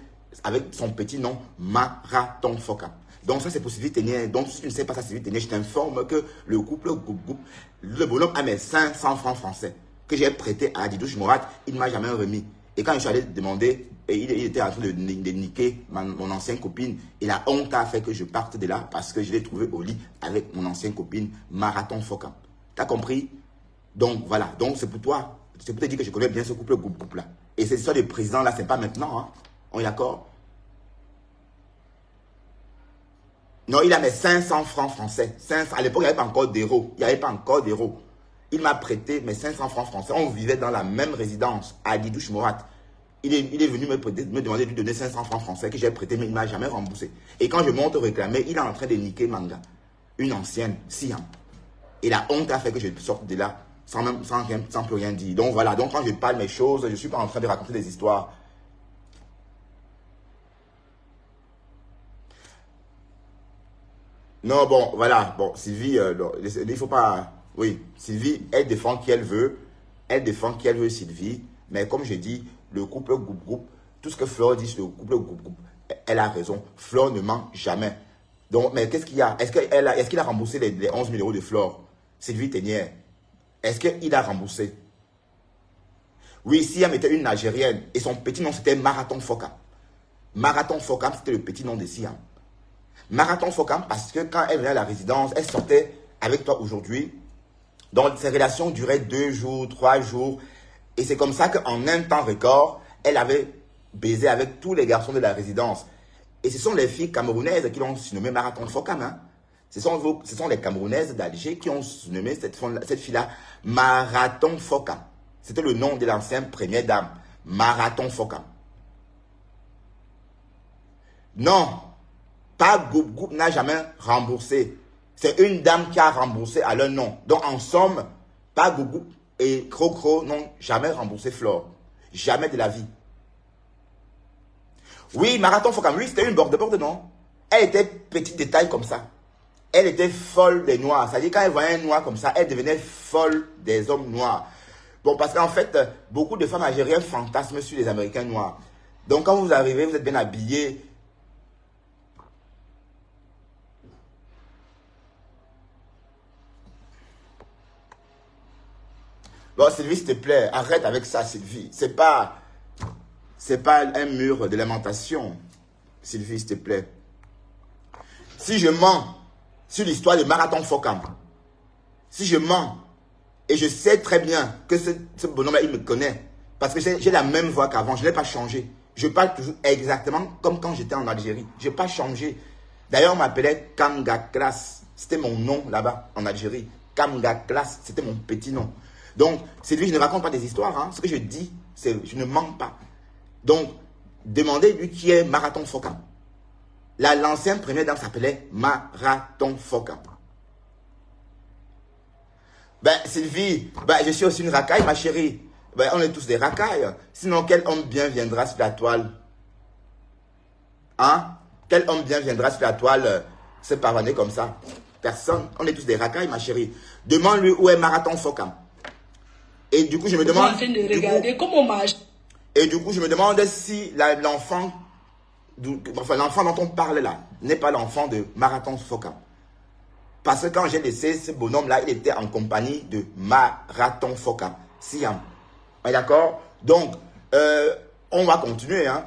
avec son petit nom Marathon Foka. Donc ça c'est pour Sylvie Ténière. Donc si tu ne sais pas ça Sylvie Ténière, je t'informe que le couple le bonhomme a mes 500 francs français que j'ai prêté à Didouche Morat. Il ne m'a jamais remis. Et quand je suis allé demander, il était en train de niquer mon ancienne copine. Et la honte a fait que je parte de là parce que je l'ai trouvé au lit avec mon ancienne copine Marathon Foka. T'as compris? Donc voilà, donc c'est pour toi, c'est pour te dire que je connais bien ce couple là. Et cette histoire de président là, c'est pas maintenant, hein. On est d'accord? Non, il a mes 500 francs français. 500, à l'époque, il n'y avait pas encore d'euros. Il n'y avait pas encore d'euros. Il m'a prêté mes 500 francs français. On vivait dans la même résidence à Didouche Morat. Il est venu me demander de lui donner 500 francs français que j'ai prêté, mais il ne m'a jamais remboursé. Et quand je monte réclamer, il est en train de niquer Manga, une ancienne, Siam. Et la honte a fait que je sorte de là sans plus rien dire. Donc voilà, donc quand je parle mes choses, je ne suis pas en train de raconter des histoires. Non, bon, voilà, bon, Sylvie, il ne faut pas... Oui, Sylvie, elle défend qui elle veut. Elle défend qui elle veut, Sylvie. Mais comme je dis, le couple groupe, tout ce que Fleur dit sur le couple groupe, elle a raison. Fleur ne ment jamais. Donc, mais qu'est-ce qu'il y a? Est-ce qu'il a remboursé les 11 000 euros de Fleur? Sylvie Ténière, est-ce qu'il a remboursé? Oui, Siam était une Algérienne et son petit nom c'était Marathon Fokam. Marathon Fokam, c'était le petit nom de Siam. Marathon Fokam parce que quand elle venait à la résidence, elle sortait avec toi aujourd'hui. Donc, ces relations duraient 2 jours, 3 jours. Et c'est comme ça qu'en un temps record, elle avait baisé avec tous les garçons de la résidence. Et ce sont les filles camerounaises qui l'ont surnommé Marathon Fokam. Hein. Ce sont les Camerounaises d'Alger qui ont surnommé cette fille-là Marathon Fokam. C'était le nom de l'ancienne première dame. Marathon Fokam. Non, pas Goup n'a jamais remboursé. C'est une dame qui a remboursé à leur nom. Donc en somme, pas Goup et Crocro n'ont jamais remboursé Flore. Jamais de la vie. Oui, Marathon Fokam, lui, c'était une borde-borde, non? Elle était petite de taille comme ça. Elle était folle des noirs. C'est-à-dire, quand elle voyait un noir comme ça, elle devenait folle des hommes noirs. Bon, parce qu'en fait, beaucoup de femmes algériennes fantasment sur les Américains noirs. Donc, quand vous arrivez, vous êtes bien habillés. Bon, Sylvie, s'il te plaît, arrête avec ça, Sylvie. C'est pas un mur de lamentation. Sylvie, s'il te plaît. Si je mens sur l'histoire de Marathon Fokam, si je mens, et je sais très bien que ce bonhomme-là, il me connaît, parce que j'ai la même voix qu'avant, je n'ai pas changé. Je parle toujours exactement comme quand j'étais en Algérie. Je n'ai pas changé. D'ailleurs, on m'appelait Kamga Klas. C'était mon nom là-bas, en Algérie. Kamga Klas, c'était mon petit nom. Donc, c'est lui, je ne raconte pas des histoires. Hein. Ce que je dis, je ne mens pas. Donc, demandez-lui qui est Marathon Fokam. L'ancienne première dame s'appelait Marathon Fokam. Ben, Sylvie, ben, je suis aussi une racaille, ma chérie. Ben, on est tous des racailles. Sinon, quel homme bien viendra sur la toile? Hein? Quel homme bien viendra sur la toile se pavaner comme ça? Personne. On est tous des racailles, ma chérie. Demande-lui où est Marathon Fokam. Et du coup, je me demande... Je suis en train de regarder comment marche. Et du coup, je me demande si l'enfant dont on parle là n'est pas l'enfant de Marathon Fokam. Parce que quand j'ai laissé ce bonhomme-là, il était en compagnie de Marathon Fokam. Siam. D'accord? Donc, on va continuer. Hein?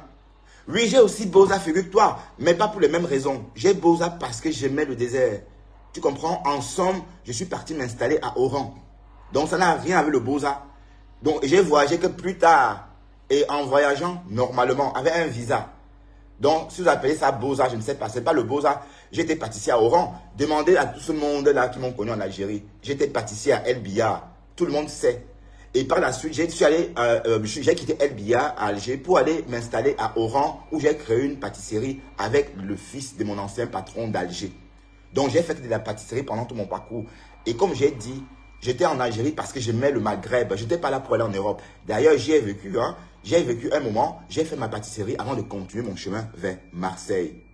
Oui, j'ai aussi Boza, figure-toi, mais pas pour les mêmes raisons. J'ai Boza parce que j'aimais le désert. Tu comprends? En somme, je suis parti m'installer à Oran. Donc, ça n'a rien avec le Boza. Donc, j'ai voyagé que plus tard. Et en voyageant, normalement, avec un visa. Donc, si vous appelez ça Boza, je ne sais pas, ce n'est pas le Boza. J'étais pâtissier à Oran. Demandez à tout ce monde-là qui m'ont connu en Algérie. J'étais pâtissier à El Bia. Tout le monde sait. Et par la suite, j'ai quitté El Bia à Alger pour aller m'installer à Oran où j'ai créé une pâtisserie avec le fils de mon ancien patron d'Alger. Donc, j'ai fait de la pâtisserie pendant tout mon parcours. Et comme j'ai dit, j'étais en Algérie parce que j'aimais le Maghreb. Je n'étais pas là pour aller en Europe. D'ailleurs, j'y ai vécu. Hein. J'ai vécu un moment. J'ai fait ma pâtisserie avant de continuer mon chemin vers Marseille.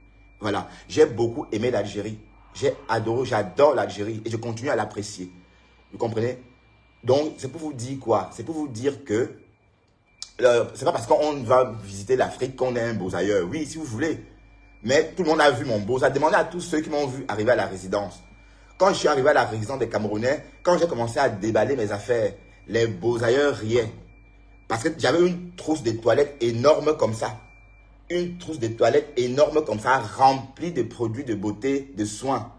Voilà. J'ai beaucoup aimé l'Algérie. J'ai adoré, j'adore l'Algérie et je continue à l'apprécier. Vous comprenez? Donc, c'est pour vous dire quoi? C'est pour vous dire que c'est pas parce qu'on va visiter l'Afrique qu'on est un beau ailleurs. Oui, si vous voulez. Mais tout le monde a vu mon beau. Ça demandé à tous ceux qui m'ont vu arriver à la résidence. Quand je suis arrivé à la résidence des Camerounais, quand j'ai commencé à déballer mes affaires, les beaux ailleurs riaient. Parce que j'avais une trousse de toilettes énorme comme ça. Une trousse de toilettes énorme comme ça, remplie de produits de beauté, de soins.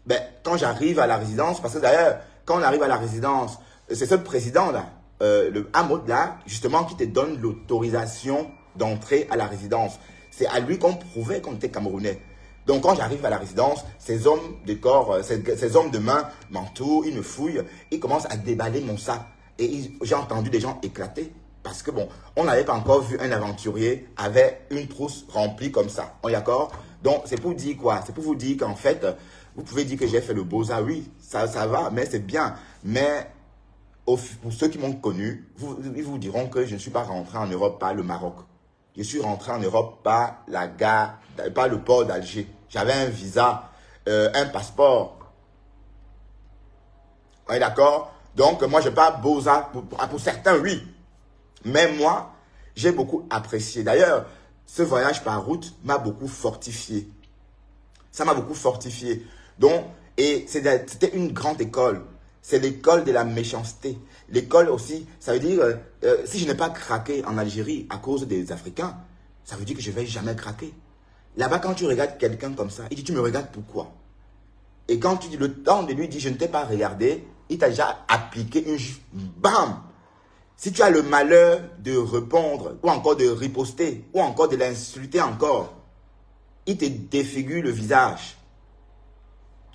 Ben, quand j'arrive à la résidence, parce que d'ailleurs, quand on arrive à la résidence, c'est ce président-là, le Hamoud là, justement, qui te donne l'autorisation d'entrer à la résidence. C'est à lui qu'on prouvait qu'on était Camerounais. Donc, quand j'arrive à la résidence, ces hommes de corps, ces hommes de main m'entourent, ils me fouillent, ils commencent à déballer mon sac. Et j'ai entendu des gens éclater. Parce que bon, on n'avait pas encore vu un aventurier avec une trousse remplie comme ça. On est d'accord? Donc, c'est pour dire quoi? C'est pour vous dire qu'en fait, vous pouvez dire que j'ai fait le Boza. Oui, ça va, mais c'est bien. Mais pour ceux qui m'ont connu, ils vous diront que je ne suis pas rentré en Europe par le Maroc. Je suis rentré en Europe par la gare, par le port d'Alger. J'avais un visa, un passeport. On est d'accord? Donc, moi, je parle Boza. Pour certains, oui. Mais moi, j'ai beaucoup apprécié. D'ailleurs, ce voyage par route m'a beaucoup fortifié. Ça m'a beaucoup fortifié. Donc, et c'était une grande école. C'est l'école de la méchanceté. L'école aussi, ça veut dire, si je n'ai pas craqué en Algérie à cause des Africains, ça veut dire que je ne vais jamais craquer. Là-bas, quand tu regardes quelqu'un comme ça, il dit, tu me regardes pourquoi? Et quand tu dis, le temps de lui dire, je ne t'ai pas regardé, il t'a déjà appliqué une... Bam! Si tu as le malheur de répondre, ou encore de riposter, ou encore de l'insulter encore, il te défigure le visage.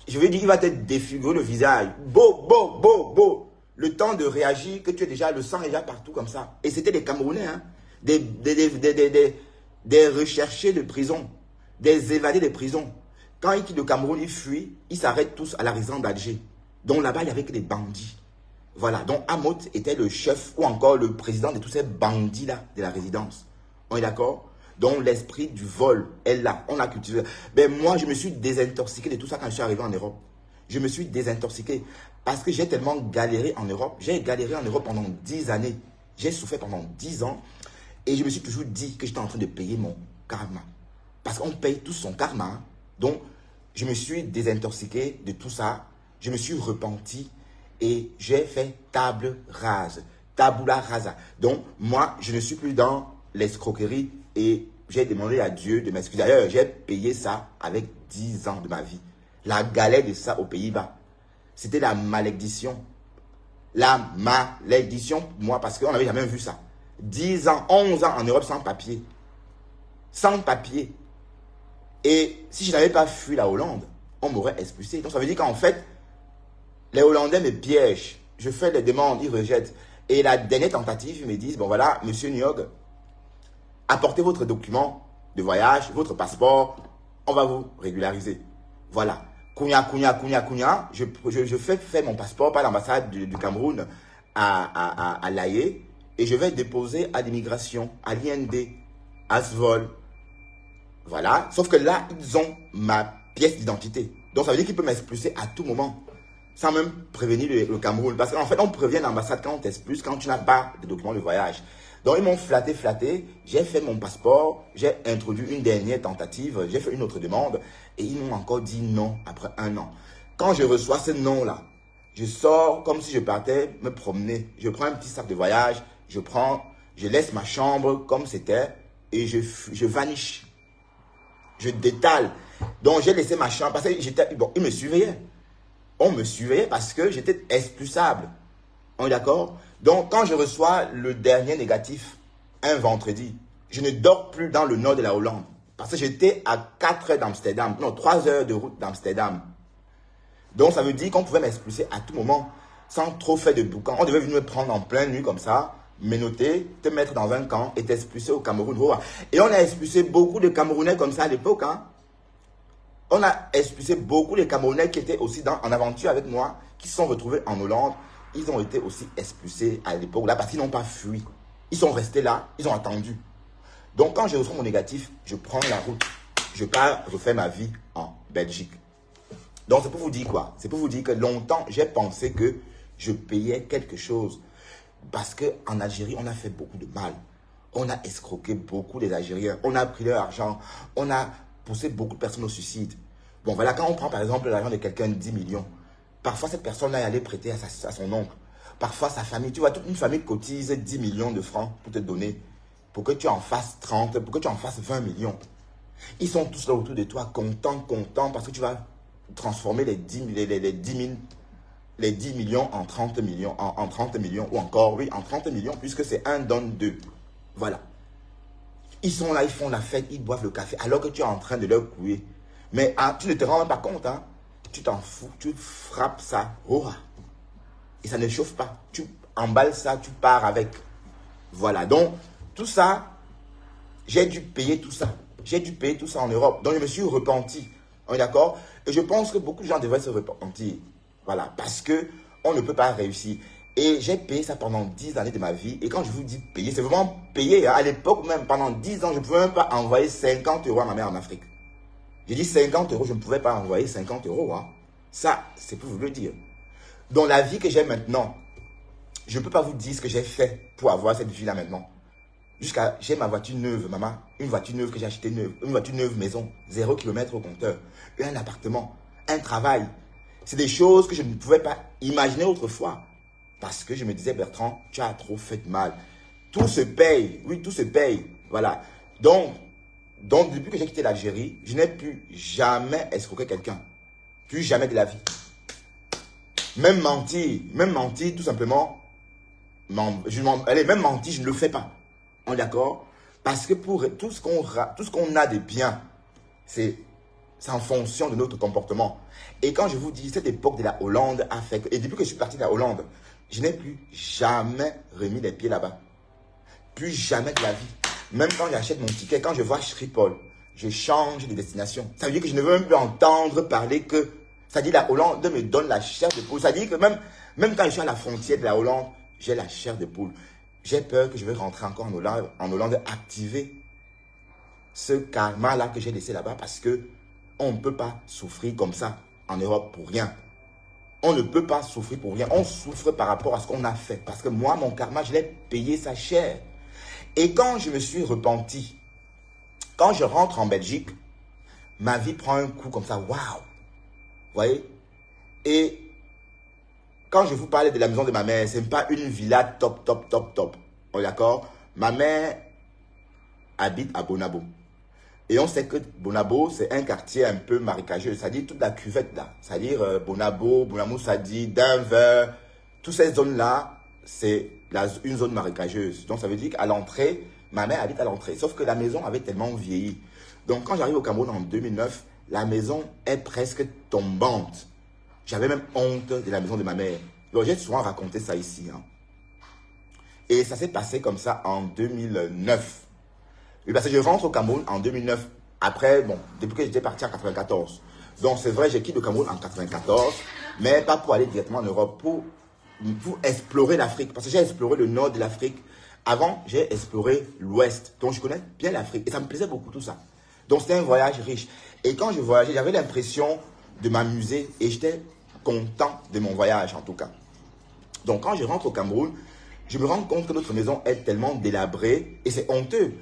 Je veux dire, il va te défigurer le visage. Beau, beau, beau, beau. Le temps de réagir, que tu es déjà, le sang est déjà partout comme ça. Et c'était des Camerounais, hein? Des recherchés de prison, des évadés de prison. Quand ils quittent le Cameroun, ils fuient, ils s'arrêtent tous à la résidence d'Alger. Donc là-bas, il n'y avait que des bandits. Voilà, donc Amot était le chef ou encore le président de tous ces bandits-là de la résidence. On est d'accord? Donc l'esprit du vol est là, on a cultivé. Ben moi, je me suis désintoxiqué de tout ça quand je suis arrivé en Europe. Je me suis désintoxiqué parce que j'ai tellement galéré en Europe. J'ai galéré en Europe pendant 10 années. J'ai souffert pendant 10 ans et je me suis toujours dit que j'étais en train de payer mon karma. Parce qu'on paye tout son karma. Donc, je me suis désintoxiqué de tout ça. Je me suis repenti. Et j'ai fait table rase, tabula rasa. Donc, moi, je ne suis plus dans l'escroquerie et j'ai demandé à Dieu de m'excuser. D'ailleurs, j'ai payé ça avec 10 ans de ma vie. La galère de ça aux Pays-Bas, c'était la malédiction. La malédiction pour moi, parce qu'on n'avait jamais vu ça. 10 ans, 11 ans en Europe sans papier. Sans papier. Et si je n'avais pas fui la Hollande, on m'aurait expulsé. Donc, ça veut dire qu'en fait, les Hollandais me piègent. Je fais des demandes, ils rejettent. Et la dernière tentative, ils me disent, bon voilà, monsieur Nyog, apportez votre document de voyage, votre passeport, on va vous régulariser. Voilà. Kounia, je fais faire mon passeport par l'ambassade du Cameroun à l'AE et je vais déposer à l'immigration, à l'IND, à Svol. Voilà. Sauf que là, ils ont ma pièce d'identité. Donc ça veut dire qu'ils peuvent m'expulser à tout moment. Sans même prévenir le Cameroun. Parce qu'en fait, on prévient l'ambassade quand on t'expulse, quand tu n'as pas de document de voyage. Donc, ils m'ont flatté. J'ai fait mon passeport. J'ai introduit une dernière tentative. J'ai fait une autre demande. Et ils m'ont encore dit non après 1 an. Quand je reçois ce non-là, je sors comme si je partais me promener. Je prends un petit sac de voyage. Je laisse ma chambre comme c'était. Et je vaniche. Je détale. Donc, j'ai laissé ma chambre. Parce que bon, ils me surveillaient. On me surveillait parce que j'étais expulsable. On est d'accord? Donc, quand je reçois le dernier négatif, un vendredi, je ne dors plus dans le nord de la Hollande. Parce que j'étais à 4 heures d'Amsterdam. Non, 3 heures de route d'Amsterdam. Donc, ça veut dire qu'on pouvait m'expulser à tout moment, sans trop faire de boucan. On devait venir me prendre en pleine nuit comme ça, me noter, te mettre dans un camp et t'expulser au Cameroun. Et on a expulsé beaucoup de Camerounais comme ça à l'époque, hein. On a expulsé beaucoup de Camerounais qui étaient aussi en aventure avec moi, qui se sont retrouvés en Hollande. Ils ont été aussi expulsés à l'époque là parce qu'ils n'ont pas fui. Ils sont restés là, ils ont attendu. Donc quand je reçois mon négatif, je prends la route. Je pars refaire ma vie en Belgique. Donc c'est pour vous dire quoi? C'est pour vous dire que longtemps, j'ai pensé que je payais quelque chose. Parce qu'en Algérie, on a fait beaucoup de mal. On a escroqué beaucoup des Algériens. On a pris leur argent. On a poussé beaucoup de personnes au suicide. Bon, voilà, quand on prend par exemple l'argent de quelqu'un de 10 millions, parfois cette personne-là est allée prêter à son oncle. Parfois sa famille, tu vois, toute une famille cotise 10 millions de francs pour te donner, pour que tu en fasses 30, pour que tu en fasses 20 millions. Ils sont tous là autour de toi, contents, parce que tu vas transformer les 10 millions en 30 millions, en 30 millions, ou encore, oui, en 30 millions, puisque c'est 1 donne 2. Voilà. Ils sont là, ils font la fête, ils boivent le café, alors que tu es en train de leur couiller. Mais tu ne te rends même pas compte, hein. Tu t'en fous, tu frappes ça, et ça ne chauffe pas. Tu emballes ça, tu pars avec. Voilà, donc tout ça, j'ai dû payer tout ça. J'ai dû payer tout ça en Europe. Donc je me suis repenti, on est d'accord? Et je pense que beaucoup de gens devraient se repentir. Voilà, parce que on ne peut pas réussir. Et j'ai payé ça pendant 10 années de ma vie. Et quand je vous dis payer, c'est vraiment payer. Hein. À l'époque même, pendant 10 ans, je ne pouvais même pas envoyer 50 € à ma mère en Afrique. J'ai dit 50 €, je ne pouvais pas envoyer 50 €. Hein. Ça, c'est pour vous le dire. Dans la vie que j'ai maintenant, je ne peux pas vous dire ce que j'ai fait pour avoir cette vie-là maintenant. J'ai ma voiture neuve, maman. Une voiture neuve que j'ai achetée neuve. Une voiture neuve maison. 0 km au compteur. Un appartement. Un travail. C'est des choses que je ne pouvais pas imaginer autrefois. Parce que je me disais, Bertrand, tu as trop fait de mal. Tout se paye. Oui, tout se paye. Voilà. Donc depuis que j'ai quitté l'Algérie, je n'ai plus jamais escroqué quelqu'un. Plus jamais de la vie. Même mentir, tout simplement. Même mentir, je ne le fais pas. On est d'accord? Parce que pour tout ce qu'on a de bien, c'est en fonction de notre comportement. Et quand je vous dis, cette époque de la Hollande a fait que, et depuis que je suis parti de la Hollande, je n'ai plus jamais remis les pieds là-bas. Plus jamais de la vie. Même quand j'achète mon ticket, quand je vois Schiphol, je change de destination. Ça veut dire que je ne veux même plus entendre parler que, ça dit la Hollande me donne la chair de poule. Ça dit que même quand je suis à la frontière de la Hollande, j'ai la chair de poule. J'ai peur que je vais rentrer encore en Hollande, activer ce karma-là que j'ai laissé là-bas parce que on ne peut pas souffrir comme ça en Europe pour rien. On ne peut pas souffrir pour rien. On souffre par rapport à ce qu'on a fait. Parce que moi, mon karma, je l'ai payé sa chair. Et quand je me suis repenti, quand je rentre en Belgique, ma vie prend un coup comme ça. Waouh! Vous voyez? Et quand je vous parlais de la maison de ma mère, ce n'est pas une villa top, top, top, top. On est d'accord? Ma mère habite à Bonabo. Et on sait que Bonabo, c'est un quartier un peu marécageux. C'est-à-dire toute la cuvette là. C'est-à-dire Bonabo, Bonamoussadi, Denver. Toutes ces zones-là, c'est une zone marécageuse. Donc ça veut dire qu'à l'entrée, ma mère habite à l'entrée. Sauf que la maison avait tellement vieilli. Donc quand j'arrive au Cameroun en 2009, la maison est presque tombante. J'avais même honte de la maison de ma mère. Donc j'ai souvent raconté ça ici. Et ça s'est passé comme ça en 2009. Oui, parce que je rentre au Cameroun en 2009. Après, bon, depuis que j'étais parti en 94. Donc, c'est vrai, j'ai quitté le Cameroun en 94, mais pas pour aller directement en Europe, pour explorer l'Afrique. Parce que j'ai exploré le nord de l'Afrique. Avant, j'ai exploré l'ouest. Donc, je connais bien l'Afrique. Et ça me plaisait beaucoup tout ça. Donc, c'était un voyage riche. Et quand je voyageais, j'avais l'impression de m'amuser et j'étais content de mon voyage, en tout cas. Donc, quand je rentre au Cameroun, je me rends compte que notre maison est tellement délabrée et c'est honteux.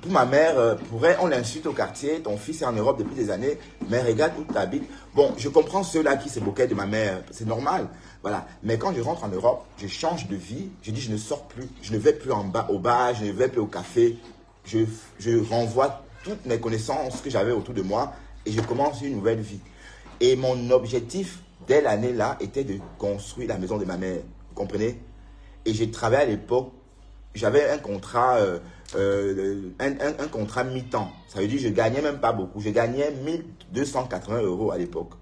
Pour ma mère, on l'insulte au quartier, ton fils est en Europe depuis des années, mais regarde où tu habites. Bon, je comprends ceux-là qui se moquaient de ma mère, c'est normal, voilà. Mais quand je rentre en Europe, je change de vie, je dis je ne sors plus, je ne vais plus au bar, je ne vais plus au café, je renvoie toutes mes connaissances que j'avais autour de moi et je commence une nouvelle vie. Et mon objectif, dès l'année-là, était de construire la maison de ma mère, vous comprenez? Et j'ai travaillé à l'époque, j'avais un contrat... un contrat mi-temps. Ça veut dire que je gagnais même pas beaucoup. Je gagnais 1280 € à l'époque.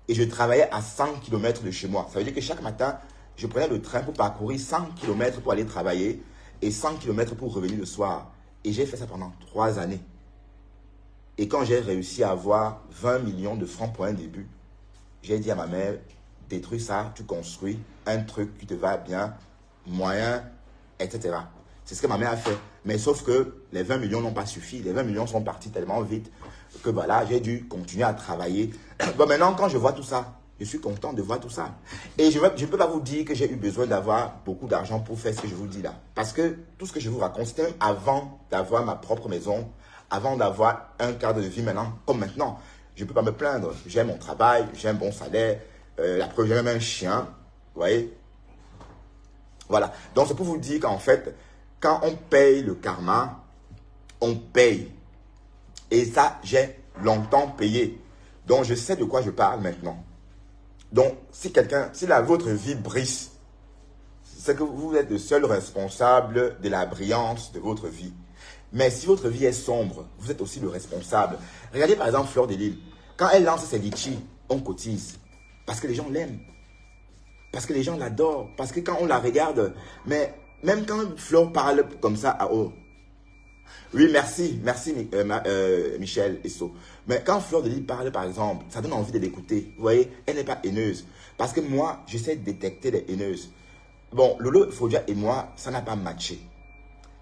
Et je travaillais à 100 km de chez moi. Ça veut dire que chaque matin, je prenais le train pour parcourir 100 km pour aller travailler et 100 km pour revenir le soir. Et j'ai fait ça pendant 3 années. Et quand j'ai réussi à avoir 20 millions de francs pour un début, j'ai dit à ma mère, détruis ça, tu construis un truc qui te va bien, moyen, etc. C'est ce que ma mère a fait. Mais sauf que les 20 millions n'ont pas suffi. Les 20 millions sont partis tellement vite que voilà, j'ai dû continuer à travailler. Bon, maintenant, quand je vois tout ça, je suis content de voir tout ça. Et je ne peux pas vous dire que j'ai eu besoin d'avoir beaucoup d'argent pour faire ce que je vous dis là. Parce que tout ce que je vous raconte, c'était même avant d'avoir ma propre maison, avant d'avoir un cadre de vie maintenant, comme maintenant. Je ne peux pas me plaindre. J'ai mon travail, j'ai un bon salaire. La preuve, j'ai même un chien. Vous voyez? Voilà. Donc, c'est pour vous dire qu'en fait, quand on paye le karma, on paye. Et ça, j'ai longtemps payé. Donc, je sais de quoi je parle maintenant. Donc, si votre vie brille, c'est que vous êtes le seul responsable de la brillance de votre vie. Mais si votre vie est sombre, vous êtes aussi le responsable. Regardez par exemple Fleur de Lys. Quand elle lance ses litchis, on cotise. Parce que les gens l'aiment. Parce que les gens l'adorent. Parce que quand on la regarde, mais même quand Fleur parle comme ça à haut. Oui, merci Michel Esso. Mais quand Fleur de Lys parle, par exemple, ça donne envie de l'écouter. Vous voyez, elle n'est pas haineuse. Parce que moi, j'essaie de détecter les haineuses. Bon, Lolo Fodia et moi, ça n'a pas matché.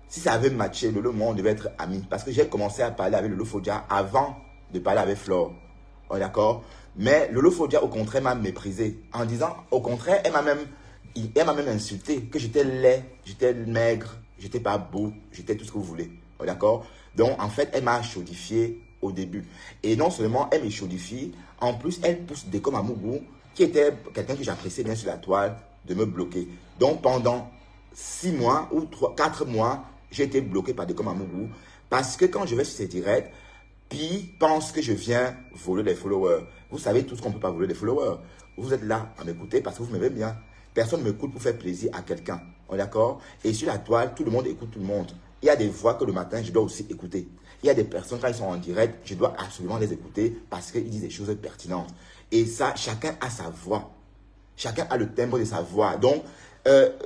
Si ça avait matché, Lolo et moi, on devait être amis. Parce que j'ai commencé à parler avec Lolo Fodia avant de parler avec Fleur. Oh, d'accord? Mais Lolo Fodia, au contraire, m'a méprisé. En disant, au contraire, elle m'a même insulté. Que j'étais laid, j'étais maigre, j'étais pas beau, j'étais tout ce que vous voulez. D'accord? Donc, en fait, elle m'a chaudifié au début. Et non seulement elle me chaudifie, En plus, elle pousse des comme Amougou, qui était quelqu'un que j'appréciais bien sur la toile, de me bloquer. Donc, pendant 6 mois ou 4 mois, j'ai été bloqué par des comme Amougou. Parce que quand je vais sur ces directs, Pi pense que je viens voler les followers. Vous savez tous qu'on ne peut pas voler les followers. Vous êtes là à m'écouter parce que vous m'aimez bien. Personne ne m'écoute pour faire plaisir à quelqu'un. On est d'accord? Et sur la toile, tout le monde écoute tout le monde. Il y a des voix que le matin, je dois aussi écouter. Il y a des personnes, quand ils sont en direct, je dois absolument les écouter parce qu'ils disent des choses pertinentes. Et ça, chacun a sa voix. Chacun a le timbre de sa voix. Donc,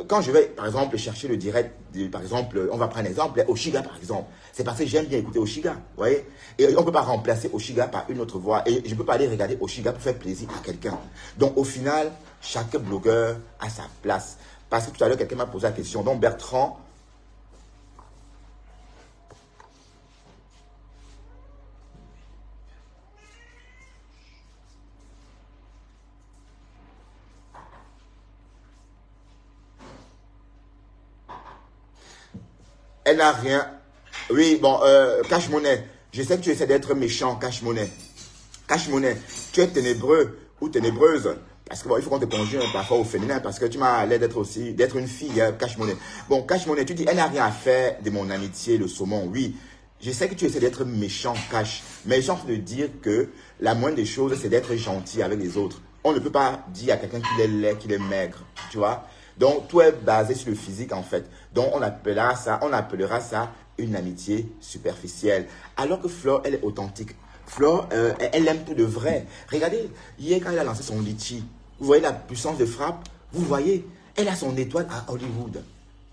quand je vais, par exemple, chercher le direct, par exemple, on va prendre un exemple, Oshiga, par exemple. C'est parce que j'aime bien écouter Oshiga, vous voyez. Et on ne peut pas remplacer Oshiga par une autre voix. Et je ne peux pas aller regarder Oshiga pour faire plaisir à quelqu'un. Donc, au final, chaque blogueur a sa place. Parce que tout à l'heure, quelqu'un m'a posé la question. Donc, Bertrand, elle n'a rien. Oui, bon, Cash Monnaie. Je sais que tu essaies d'être méchant, Cash Monnaie. Cash Monnaie, tu es ténébreux ou ténébreuse. Parce que bon, il faut qu'on te conjugue parfois au féminin. Parce que tu m'as l'air d'être une fille, hein, Cash Monnaie. Bon, Cash Monnaie, tu dis, elle n'a rien à faire de mon amitié, le saumon. Oui, je sais que tu essaies d'être méchant, Cash. Mais j'ai envie de dire que la moindre des choses, c'est d'être gentil avec les autres. On ne peut pas dire à quelqu'un qu'il est laid, qu'il est maigre. Tu vois? Donc, tout est basé sur le physique, en fait. Donc, on appellera ça une amitié superficielle. Alors que Flore, elle est authentique. Flore, elle aime tout de vrai. Regardez, hier, quand elle a lancé son litchi, vous voyez la puissance de frappe? Vous voyez, elle a son étoile à Hollywood.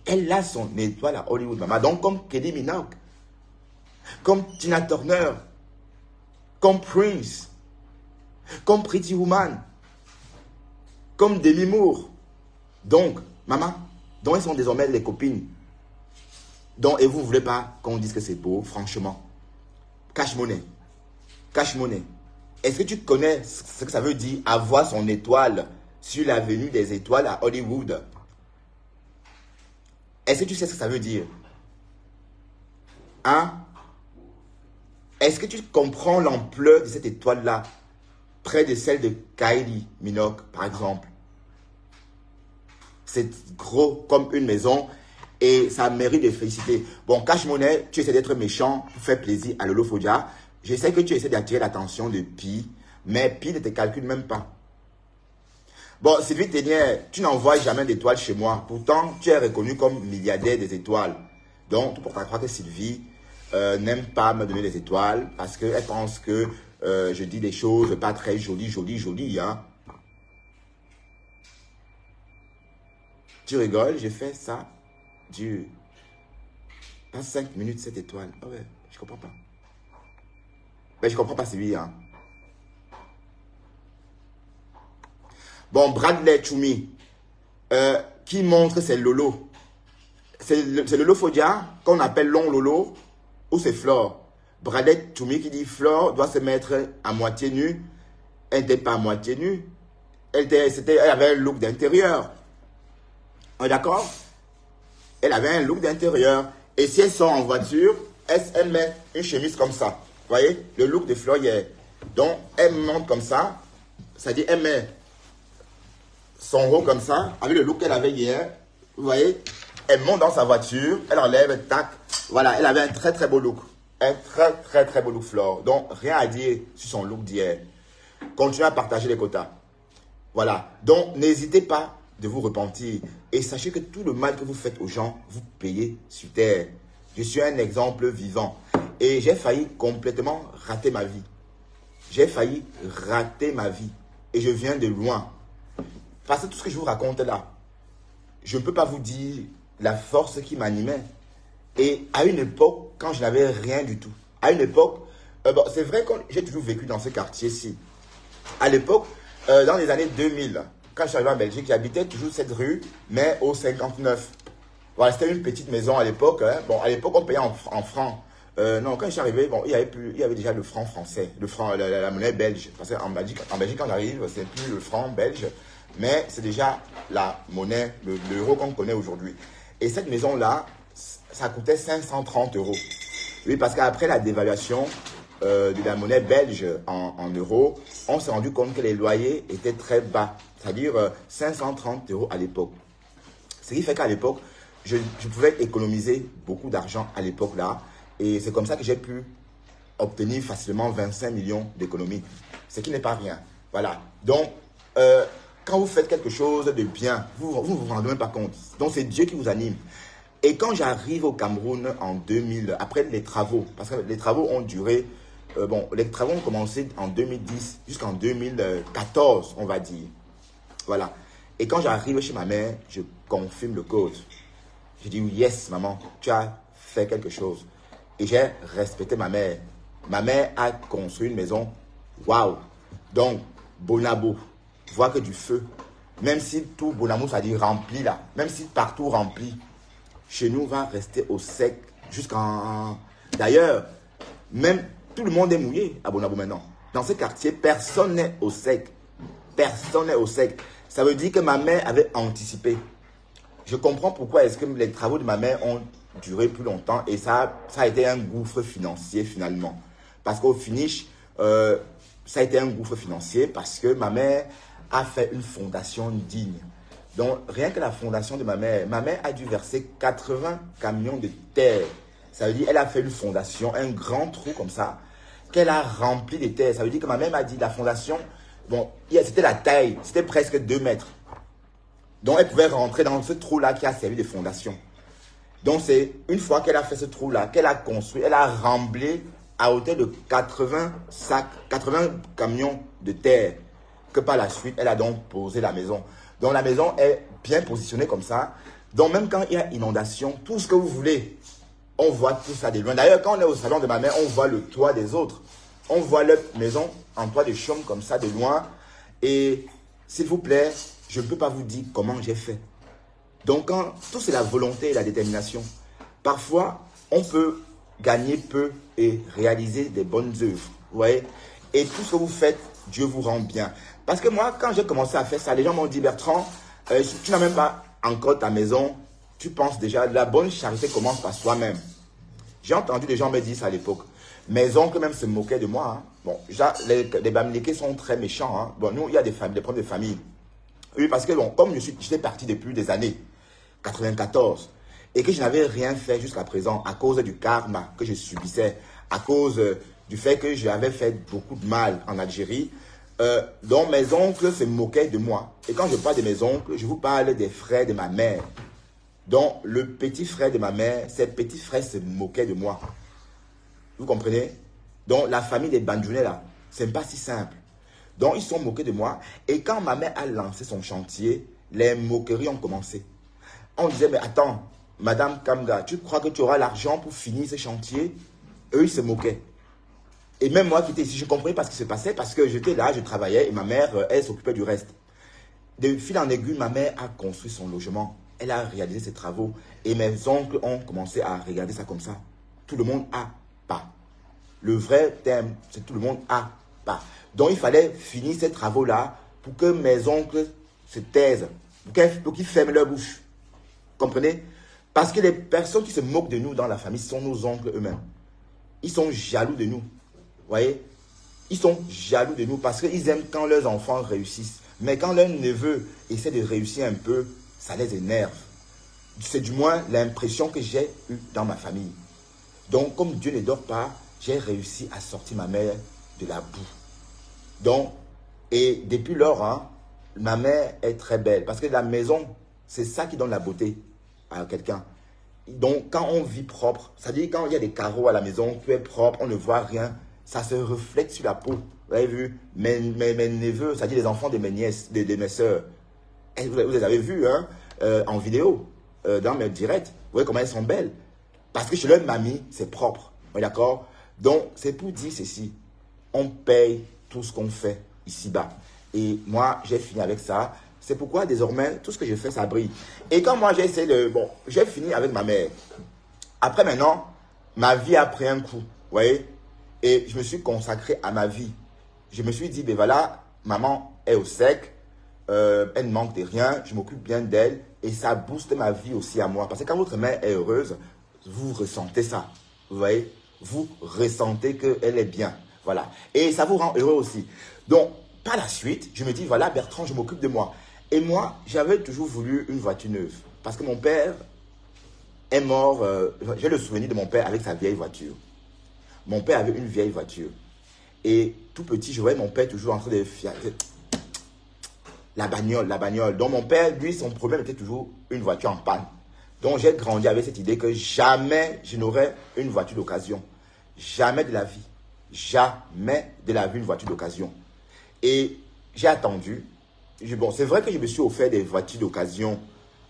Elle a son étoile à Hollywood, maman. Donc, comme Kylie Minogue, comme Tina Turner, comme Prince, comme Pretty Woman, comme Demi Moore. Donc, maman, donc elles sont désormais les copines. Donc, et vous ne voulez pas qu'on dise que c'est beau, franchement. Cash Monnaie. Cash Monnaie. Est-ce que tu connais ce que ça veut dire avoir son étoile sur l'avenue des étoiles à Hollywood? Est-ce que tu sais ce que ça veut dire? Hein? Est-ce que tu comprends l'ampleur de cette étoile-là près de celle de Kylie Minogue, par exemple? C'est gros comme une maison et ça mérite de féliciter. Bon, Cash Monnaie, tu essaies d'être méchant pour faire plaisir à Lolo Fodia. Je sais que tu essaies d'attirer l'attention de Pi, mais Pi ne te calcule même pas. Bon, Sylvie Ténière, tu n'envoies jamais d'étoiles chez moi. Pourtant, tu es reconnu comme milliardaire des étoiles. Donc, tu pourras croire que Sylvie n'aime pas me donner des étoiles parce qu'elle pense que je dis des choses pas très jolies, hein. Tu rigoles, j'ai fait ça. Dieu. Pas 5 minutes cette étoile. Ah ouais, je comprends pas. Mais je comprends pas Sylvie, hein. Bon, Bradley Choumi, qui montre c'est Lolo. C'est Lolo Fodia qu'on appelle long Lolo ou c'est Flore. Bradley Choumi qui dit Flore doit se mettre à moitié nue. Elle n'était pas à moitié nue. Elle avait un look d'intérieur. On est d'accord? Elle avait un look d'intérieur. Et si elle sort en voiture, elle met une chemise comme ça. Vous voyez? Le look de Flore hier. Donc, elle monte comme ça. C'est-à-dire, elle met son haut comme ça, avec le look qu'elle avait hier. Vous voyez? Elle monte dans sa voiture, elle enlève, tac. Voilà, elle avait un très très beau look. Un très beau look Flore. Donc, rien à dire sur son look d'hier. Continuez à partager les quotas. Voilà. Donc, n'hésitez pas de vous repentir. Et sachez que tout le mal que vous faites aux gens, vous payez sur terre. Je suis un exemple vivant. Et j'ai failli complètement rater ma vie. J'ai failli rater ma vie. Et je viens de loin. Parce que tout ce que je vous raconte là, je ne peux pas vous dire la force qui m'animait. Et à une époque, quand je n'avais rien du tout, à une époque, bon, c'est vrai que j'ai toujours vécu dans ce quartier-ci. À l'époque, dans les années 2000, quand je suis arrivé en Belgique, j'habitais toujours cette rue, mais au 59. Voilà, c'était une petite maison à l'époque. Hein. Bon, à l'époque, on payait en francs. Non, quand je suis arrivé, bon, il y avait déjà le franc français, le franc, la monnaie belge. Parce qu'en Belgique, quand j'arrive, c'est plus le franc belge, mais c'est déjà la monnaie, l'euro qu'on connaît aujourd'hui. Et cette maison-là, ça coûtait 530 €. Oui, parce qu'après la dévaluation, de la monnaie belge en euros, on s'est rendu compte que les loyers étaient très bas, c'est-à-dire 530 € à l'époque. Ce qui fait qu'à l'époque, je pouvais économiser beaucoup d'argent à l'époque là, et c'est comme ça que j'ai pu obtenir facilement 25 millions d'économies, ce qui n'est pas rien. Voilà. Donc, quand vous faites quelque chose de bien, vous ne vous rendez même pas compte. Donc, c'est Dieu qui vous anime. Et quand j'arrive au Cameroun en 2000, après les travaux, parce que les travaux ont duré, les travaux ont commencé en 2010 jusqu'en 2014, on va dire. Voilà. Et quand j'arrive chez ma mère, je confirme le code. Je dis, yes, maman, tu as fait quelque chose. Et j'ai respecté ma mère. Ma mère a construit une maison. Waouh! Donc, Bonabo, vois que du feu. Même si tout Bonabo, ça dit rempli là, même si partout rempli, chez nous va rester au sec jusqu'en... D'ailleurs, même tout le monde est mouillé à Bonabo maintenant. Dans ce quartier, personne n'est au sec. Personne n'est au sec. Ça veut dire que ma mère avait anticipé. Je comprends pourquoi est-ce que les travaux de ma mère ont duré plus longtemps et ça a été un gouffre financier finalement. Parce qu'au finish, ça a été un gouffre financier parce que ma mère a fait une fondation digne. Donc, rien que la fondation de ma mère a dû verser 80 camions de terre. Ça veut dire qu'elle a fait une fondation, un grand trou comme ça, qu'elle a rempli de terre. Ça veut dire que ma mère m'a dit la fondation, bon, c'était la taille, c'était presque 2 mètres. Donc, elle pouvait rentrer dans ce trou-là qui a servi de fondation. Donc, c'est une fois qu'elle a fait ce trou-là, qu'elle a construit, elle a remblé à hauteur de 80 sacs, 80 camions de terre, que par la suite, elle a donc posé la maison. Donc, la maison est bien positionnée comme ça. Donc, même quand il y a inondation, tout ce que vous voulez, on voit tout ça de loin. D'ailleurs, quand on est au salon de ma mère, on voit le toit des autres. On voit leur maison en toit de chaume comme ça de loin. Et s'il vous plaît, je ne peux pas vous dire comment j'ai fait. Donc, tout c'est la volonté et la détermination. Parfois, on peut gagner peu et réaliser des bonnes œuvres. Vous voyez? Et tout ce que vous faites, Dieu vous rend bien. Parce que moi, quand j'ai commencé à faire ça, les gens m'ont dit, Bertrand, tu n'as même pas encore ta maison. Tu penses déjà, la bonne charité commence par soi-même. J'ai entendu des gens me dire ça à l'époque. Mes oncles même se moquaient de moi. Hein. Bon, les Bamileke sont très méchants. Hein. Bon, nous, il y a des problèmes de famille. Oui, parce que bon, comme j'étais parti depuis des années, 94, et que je n'avais rien fait jusqu'à présent à cause du karma que je subissais, à cause du fait que j'avais fait beaucoup de mal en Algérie, donc mes oncles se moquaient de moi. Et quand je parle de mes oncles, je vous parle des frères de ma mère. Donc le petit frère de ma mère, ses petits frères se moquaient de moi. Vous comprenez? Donc la famille des Bandjounais là, c'est pas si simple. Donc, ils sont moqués de moi. Et quand ma mère a lancé son chantier, les moqueries ont commencé. On disait, mais attends, Madame Kamga, tu crois que tu auras l'argent pour finir ce chantier? Eux, ils se moquaient. Et même moi qui étais ici, je comprenais pas ce qui se passait parce que j'étais là, je travaillais et ma mère, elle s'occupait du reste. De fil en aiguille, ma mère a construit son logement. Elle a réalisé ses travaux. Et mes oncles ont commencé à regarder ça comme ça. Tout le monde a pas. Le vrai terme, c'est tout le monde a pas. Donc, il fallait finir ces travaux-là pour que mes oncles se taisent, pour qu'ils ferment leur bouche. Comprenez? Parce que les personnes qui se moquent de nous dans la famille sont nos oncles eux-mêmes. Ils sont jaloux de nous. Vous voyez? Ils sont jaloux de nous parce qu'ils aiment quand leurs enfants réussissent. Mais quand leurs neveux essaient de réussir un peu, ça les énerve. C'est du moins l'impression que j'ai eue dans ma famille. Donc, comme Dieu ne dort pas, j'ai réussi à sortir ma mère de la boue. Donc, et depuis lors, hein, ma mère est très belle. Parce que la maison, c'est ça qui donne la beauté à quelqu'un. Donc, quand on vit propre, c'est-à-dire quand il y a des carreaux à la maison, tout est propre, on ne voit rien, ça se reflète sur la peau. Vous avez vu, mes neveux, c'est-à-dire les enfants de mes nièces, de mes soeurs, vous les avez vus hein, en vidéo, dans mes directs. Vous voyez comment elles sont belles. Parce que chez leur mamie, c'est propre. D'accord? Donc, c'est pour dire ceci. On paye tout ce qu'on fait ici-bas. Et moi, j'ai fini avec ça. C'est pourquoi, désormais, tout ce que je fais, ça brille. Et quand moi, j'ai essayé de... Bon, j'ai fini avec ma mère. Après, maintenant, ma vie a pris un coup. Vous voyez? Et je me suis consacré à ma vie. Je me suis dit, ben voilà, maman est au sec. Elle ne manque de rien. Je m'occupe bien d'elle. Et ça booste ma vie aussi à moi. Parce que quand votre mère est heureuse, vous ressentez ça. Vous voyez? vous ressentez qu'elle est bien. Voilà. Et ça vous rend heureux aussi. Donc, par la suite, je me dis, voilà, Bertrand, je m'occupe de moi. Et moi, j'avais toujours voulu une voiture neuve. Parce que mon père est mort. J'ai le souvenir de mon père avec sa vieille voiture. Mon père avait une vieille voiture. Et tout petit, je voyais mon père toujours en train de faire la bagnole, la bagnole. Donc mon père, lui, son problème était toujours une voiture en panne. Donc j'ai grandi avec cette idée que jamais je n'aurais une voiture d'occasion. Jamais de la vie. Jamais de la vie une voiture d'occasion. Et j'ai attendu. Bon, c'est vrai que je me suis offert des voitures d'occasion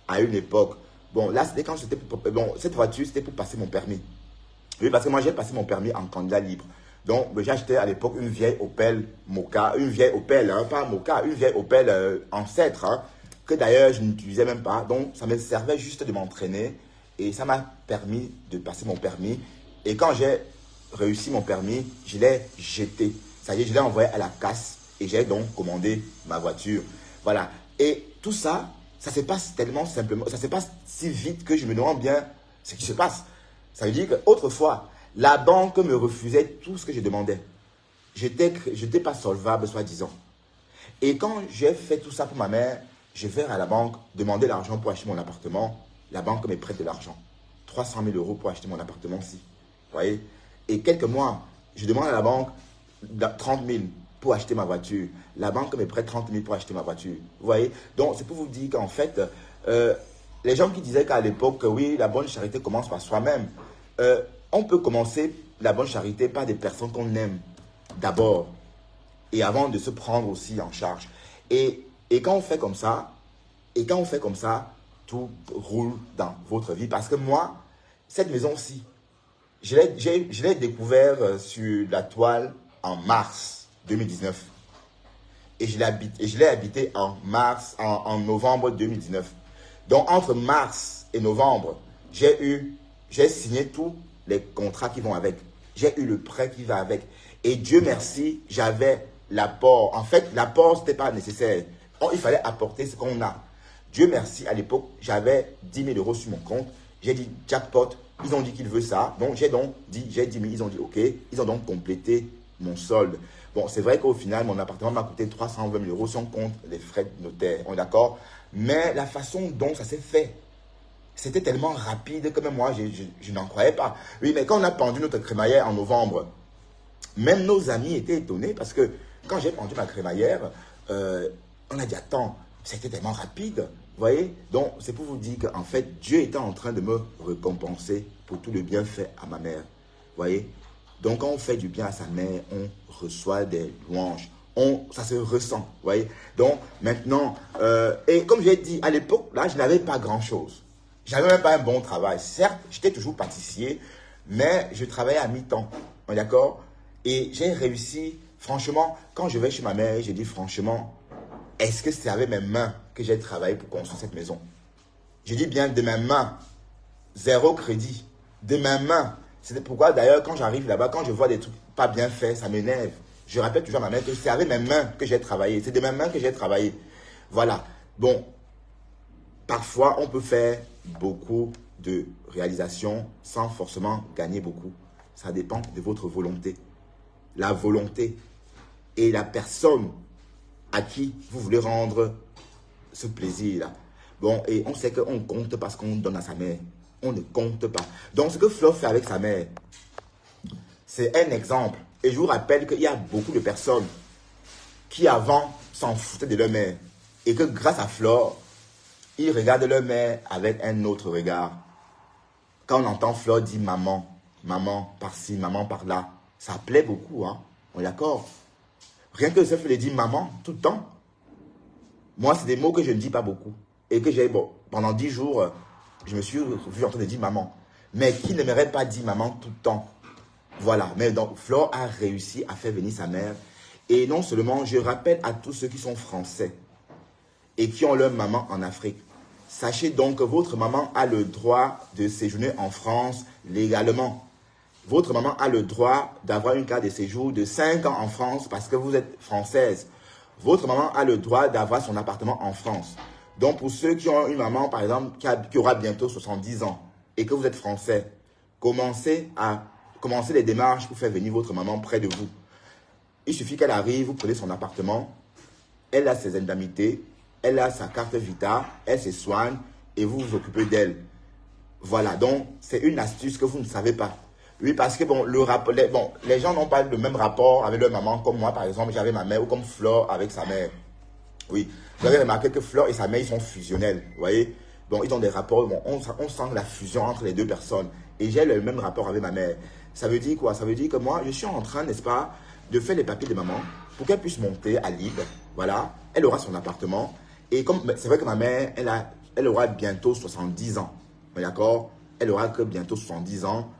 à une époque. Bon, là, c'était quand c'était... Bon, cette voiture, c'était pour passer mon permis. Oui, parce que moi, j'ai passé mon permis en candidat libre. Donc, j'ai acheté à l'époque une vieille Opel Mokka, une vieille Opel, hein, pas Mokka, une vieille Opel Ancêtre, hein, que d'ailleurs, je n'utilisais même pas. Donc, ça me servait juste de m'entraîner et ça m'a permis de passer mon permis. Et quand j'ai réussi mon permis, je l'ai jeté. Ça y est, je l'ai envoyé à la casse et j'ai donc commandé ma voiture. Voilà. Et tout ça, ça se passe tellement simplement, ça se passe si vite que je me demande bien ce qui se passe. Ça veut dire qu'autrefois, la banque me refusait tout ce que je demandais. Je n'étais pas solvable, soi-disant. Et quand j'ai fait tout ça pour ma mère, je vais à la banque demander l'argent pour acheter mon appartement. La banque me prête de l'argent. 300 000 € pour acheter mon appartement-ci. Vous voyez? Et quelques mois, je demande à la banque 30 000 pour acheter ma voiture. La banque me prête 30 000 pour acheter ma voiture. Vous voyez? Donc, c'est pour vous dire qu'en fait, les gens qui disaient qu'à l'époque, oui, la bonne charité commence par soi-même. On peut commencer la bonne charité par des personnes qu'on aime d'abord et avant de se prendre aussi en charge. Et quand on fait comme ça, tout roule dans votre vie. Parce que moi, cette maison-ci, je l'ai découvert sur la toile en mars 2019. Et je l'ai habité en novembre 2019. Donc, entre mars et novembre, j'ai signé tous les contrats qui vont avec. J'ai eu le prêt qui va avec. Et Dieu merci, j'avais l'apport. En fait, l'apport, ce n'était pas nécessaire. Il fallait apporter ce qu'on a. Dieu merci, à l'époque, j'avais 10 000 € sur mon compte. J'ai dit jackpot. Ils ont dit qu'ils veulent ça. Donc, j'ai 10 000. Ils ont dit OK. Ils ont donc complété mon solde. Bon, c'est vrai qu'au final, mon appartement m'a coûté 320 000 € si on compte les frais de notaire. On est d'accord? Mais la façon dont ça s'est fait, c'était tellement rapide que même moi, je n'en croyais pas. Oui, mais quand on a pendu notre crémaillère en novembre, même nos amis étaient étonnés parce que quand j'ai pendu ma crémaillère, on a dit, attends, c'était tellement rapide. Vous voyez? Donc, c'est pour vous dire qu'en fait, Dieu était en train de me récompenser pour tout le bien fait à ma mère. Vous voyez? Donc, quand on fait du bien à sa mère, on reçoit des louanges. Ça se ressent. Vous voyez? Donc, maintenant, et comme j'ai dit, à l'époque, là, je n'avais pas grand-chose. Je n'avais même pas un bon travail. Certes, j'étais toujours pâtissier, mais je travaillais à mi-temps. D'accord? Et j'ai réussi, franchement, quand je vais chez ma mère, j'ai dit franchement, est-ce que c'est avec mes mains que j'ai travaillé pour construire cette maison? Je dis bien de mes mains, zéro crédit, de mes mains. C'est pourquoi d'ailleurs, quand j'arrive là-bas, quand je vois des trucs pas bien faits, ça m'énerve. Je rappelle toujours à ma mère que c'est avec mes mains que j'ai travaillé. C'est de mes mains que j'ai travaillé. Voilà. Bon, parfois, on peut faire beaucoup de réalisations sans forcément gagner beaucoup. Ça dépend de votre volonté. La volonté et la personne à qui vous voulez rendre ce plaisir-là. Bon, et on sait qu'on compte parce qu'on donne à sa mère. On ne compte pas. Donc, ce que Flo fait avec sa mère, c'est un exemple. Et je vous rappelle qu'il y a beaucoup de personnes qui avant s'en foutaient de leur mère. Et que grâce à Flore, ils regardent leur mère avec un autre regard. Quand on entend Flore dire maman, maman par-ci, maman par-là, ça plaît beaucoup, hein? On est d'accord? Rien que ça fait dire maman tout le temps. Moi, c'est des mots que je ne dis pas beaucoup. Et que j'ai, bon, pendant 10 jours, je me suis vu en train de dire maman. Mais qui n'aimerait pas dire maman tout le temps? Voilà. Mais donc, Flore a réussi à faire venir sa mère. Et non seulement, je rappelle à tous ceux qui sont français et qui ont leur maman en Afrique. Sachez donc que votre maman a le droit de séjourner en France légalement. Votre maman a le droit d'avoir une carte de séjour de 5 ans en France parce que vous êtes française. Votre maman a le droit d'avoir son appartement en France. Donc, pour ceux qui ont une maman, par exemple, qui aura bientôt 70 ans et que vous êtes français, commencez commencer les démarches pour faire venir votre maman près de vous. Il suffit qu'elle arrive, vous prenez son appartement, elle a ses indemnités, elle a sa carte Vita, elle se soigne et vous vous occupez d'elle. Voilà, donc c'est une astuce que vous ne savez pas. Oui, parce que bon, les gens n'ont pas le même rapport avec leur maman, comme moi par exemple, j'avais ma mère, ou comme Flore avec sa mère. Oui, vous avez remarqué que Flore et sa mère, ils sont fusionnels, vous voyez. Bon, ils ont des rapports, bon, on sent la fusion entre les deux personnes. Et j'ai le même rapport avec ma mère. Ça veut dire quoi? Ça veut dire que moi, je suis en train, n'est-ce pas, de faire les papiers de maman pour qu'elle puisse monter à Lille. Voilà, elle aura son appartement. Et comme c'est vrai que ma mère, elle aura bientôt 70 ans. D'accord? Elle aura que bientôt 70 ans.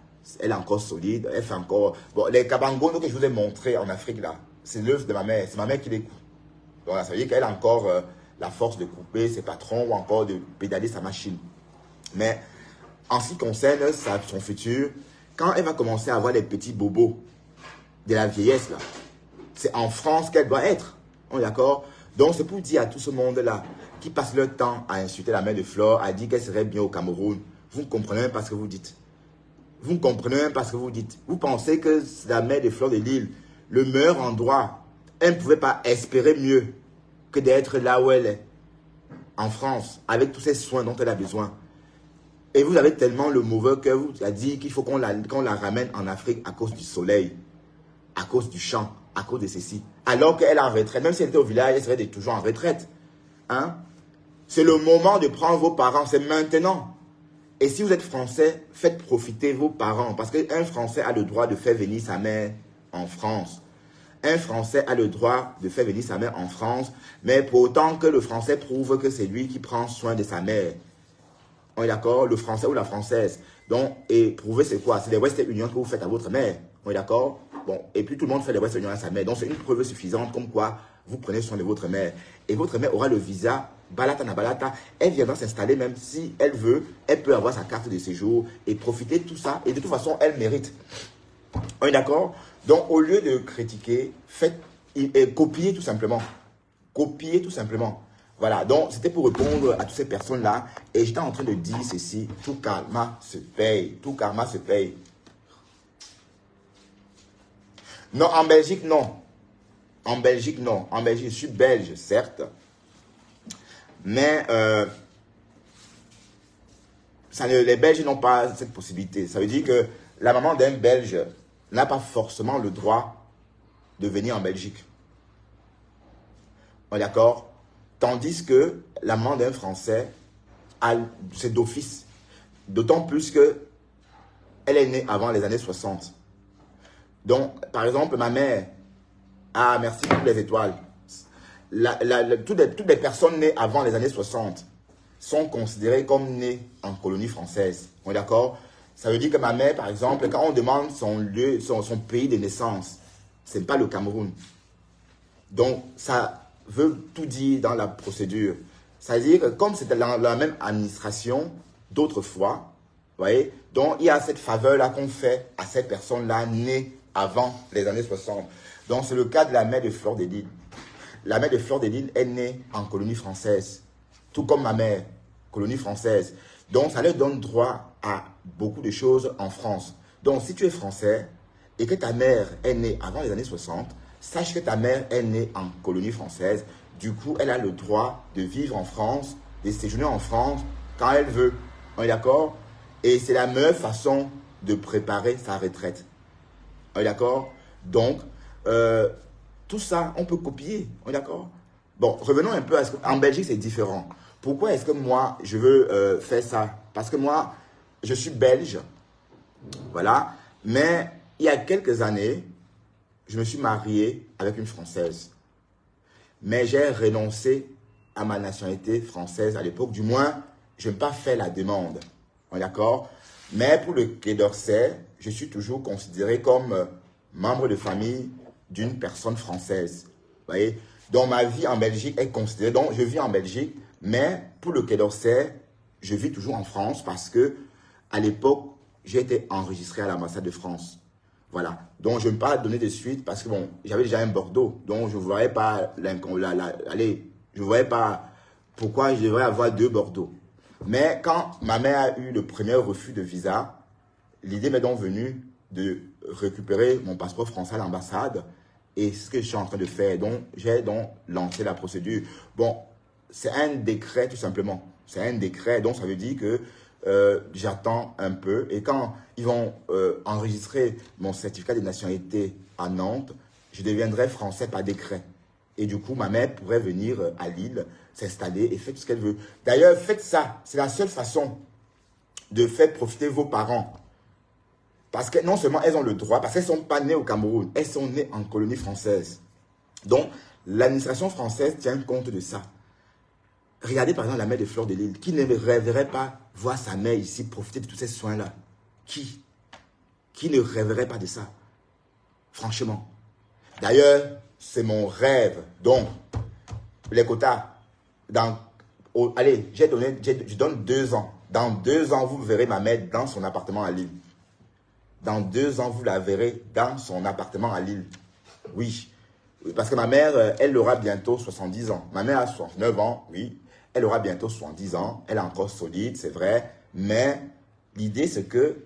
Elle est encore solide. Elle fait encore... Bon, les kabangonos que je vous ai montrés en Afrique, là, c'est l'œuvre de ma mère. C'est ma mère qui les coupe. Donc, ça veut dire qu'elle a encore la force de couper ses patrons ou encore de pédaler sa machine. Mais en ce qui concerne son futur, quand elle va commencer à avoir les petits bobos de la vieillesse, là, c'est en France qu'elle doit être. On est d'accord? Donc, c'est pour dire à tout ce monde-là qui passe leur temps à insulter la mère de Flore, à dire qu'elle serait bien au Cameroun. Vous ne comprenez même pas ce que vous dites. Vous ne comprenez même pas ce que vous dites. Vous pensez que la mère de Flore de Lille, le meilleur endroit, elle ne pouvait pas espérer mieux que d'être là où elle est, en France, avec tous ces soins dont elle a besoin. Et vous avez tellement le mauvais cœur, vous a dit qu'il faut qu'on la ramène en Afrique à cause du soleil, à cause du champ, à cause de ceci. Alors qu'elle est en retraite, même si elle était au village, elle serait toujours en retraite. Hein? C'est le moment de prendre vos parents, c'est maintenant. Et si vous êtes français, faites profiter vos parents. Parce qu'un Français a le droit de faire venir sa mère en France. Un Français a le droit de faire venir sa mère en France, mais pour autant que le Français prouve que c'est lui qui prend soin de sa mère. On est d'accord? Le Français ou la Française. Donc, et prouver c'est quoi? C'est les Western Union que vous faites à votre mère. On est d'accord? Bon, et puis tout le monde fait les Western Union à sa mère. Donc, c'est une preuve suffisante comme quoi vous prenez soin de votre mère. Et votre mère aura le visa Balata na Balata. Elle viendra s'installer même si elle veut. Elle peut avoir sa carte de séjour et profiter de tout ça. Et de toute façon, elle mérite. On est d'accord? Donc, au lieu de critiquer, copiez tout simplement. Copiez tout simplement. Voilà, donc c'était pour répondre à toutes ces personnes-là. Et j'étais en train de dire ceci, tout karma se paye. Tout karma se paye. Non, en Belgique, non. En Belgique, non. En Belgique, je suis belge, certes. Mais les Belges n'ont pas cette possibilité. Ça veut dire que la maman d'un Belge n'a pas forcément le droit de venir en Belgique. On est d'accord? Tandis que la maman d'un Français, c'est d'office. D'autant plus que elle est née avant les années 60. Donc, par exemple, ma mère, merci pour les étoiles. Toutes les personnes nées avant les années 60 sont considérées comme nées en colonie française. On est d'accord? Ça veut dire que ma mère, par exemple, quand on demande son pays de naissance, ce n'est pas le Cameroun. Donc, ça veut tout dire dans la procédure. C'est-à-dire que comme c'était la même administration d'autrefois, vous voyez, donc il y a cette faveur-là qu'on fait à cette personne-là née avant les années 60. Donc, c'est le cas de la mère de Flore de Lille. La mère de Flore de Lille est née en colonie française, tout comme ma mère, colonie française. Donc, ça leur donne droit à beaucoup de choses en France. Donc, si tu es français et que ta mère est née avant les années 60, sache que ta mère est née en colonie française. Du coup, elle a le droit de vivre en France, de séjourner en France quand elle veut. On est d'accord? Et c'est la meilleure façon de préparer sa retraite. On est d'accord? Donc, tout ça, on peut copier. On est d'accord? Bon, revenons un peu à ce qu'en Belgique, c'est différent. Pourquoi est-ce que moi, je veux faire ça? Parce que moi, je suis belge. Voilà. Mais il y a quelques années, je me suis marié avec une Française. Mais j'ai renoncé à ma nationalité française à l'époque. Du moins, je n'ai pas fait la demande. On est d'accord? Mais pour le Quai d'Orsay, je suis toujours considéré comme membre de famille d'une personne française. Vous voyez? Donc, ma vie en Belgique est considérée. Donc, je vis en Belgique, mais pour le Quai d'Orsay, je vis toujours en France parce que à l'époque, j'ai été enregistré à l'ambassade de France. Voilà. Donc, je ne vais pas donner de suite parce que bon, j'avais déjà un Bordeaux. Donc, je ne voyais pas je ne voyais pas pourquoi je devrais avoir deux Bordeaux. Mais quand ma mère a eu le premier refus de visa, l'idée m'est donc venue de récupérer mon passeport français à l'ambassade. Et ce que je suis en train de faire, donc j'ai donc lancé la procédure. Bon, c'est un décret tout simplement. C'est un décret, donc ça veut dire que j'attends un peu. Et quand ils vont enregistrer mon certificat de nationalité à Nantes, je deviendrai français par décret. Et du coup, ma mère pourrait venir à Lille, s'installer et faire tout ce qu'elle veut. D'ailleurs, faites ça. C'est la seule façon de faire profiter vos parents. Parce que non seulement elles ont le droit, parce qu'elles ne sont pas nées au Cameroun, elles sont nées en colonie française. Donc, l'administration française tient compte de ça. Regardez par exemple la mère de Fleur de Lille, qui ne rêverait pas voir sa mère ici profiter de tous ces soins-là. Qui ne rêverait pas de ça? Franchement. D'ailleurs, c'est mon rêve. Donc, les quotas, allez, je donne 2 ans. Dans 2 ans, vous verrez ma mère dans son appartement à Lille. Dans 2 ans, vous la verrez dans son appartement à Lille. Oui. Parce que ma mère, elle aura bientôt 70 ans. Ma mère a 69 ans, oui. Elle aura bientôt 70 ans. Elle est encore solide, c'est vrai. Mais l'idée, c'est que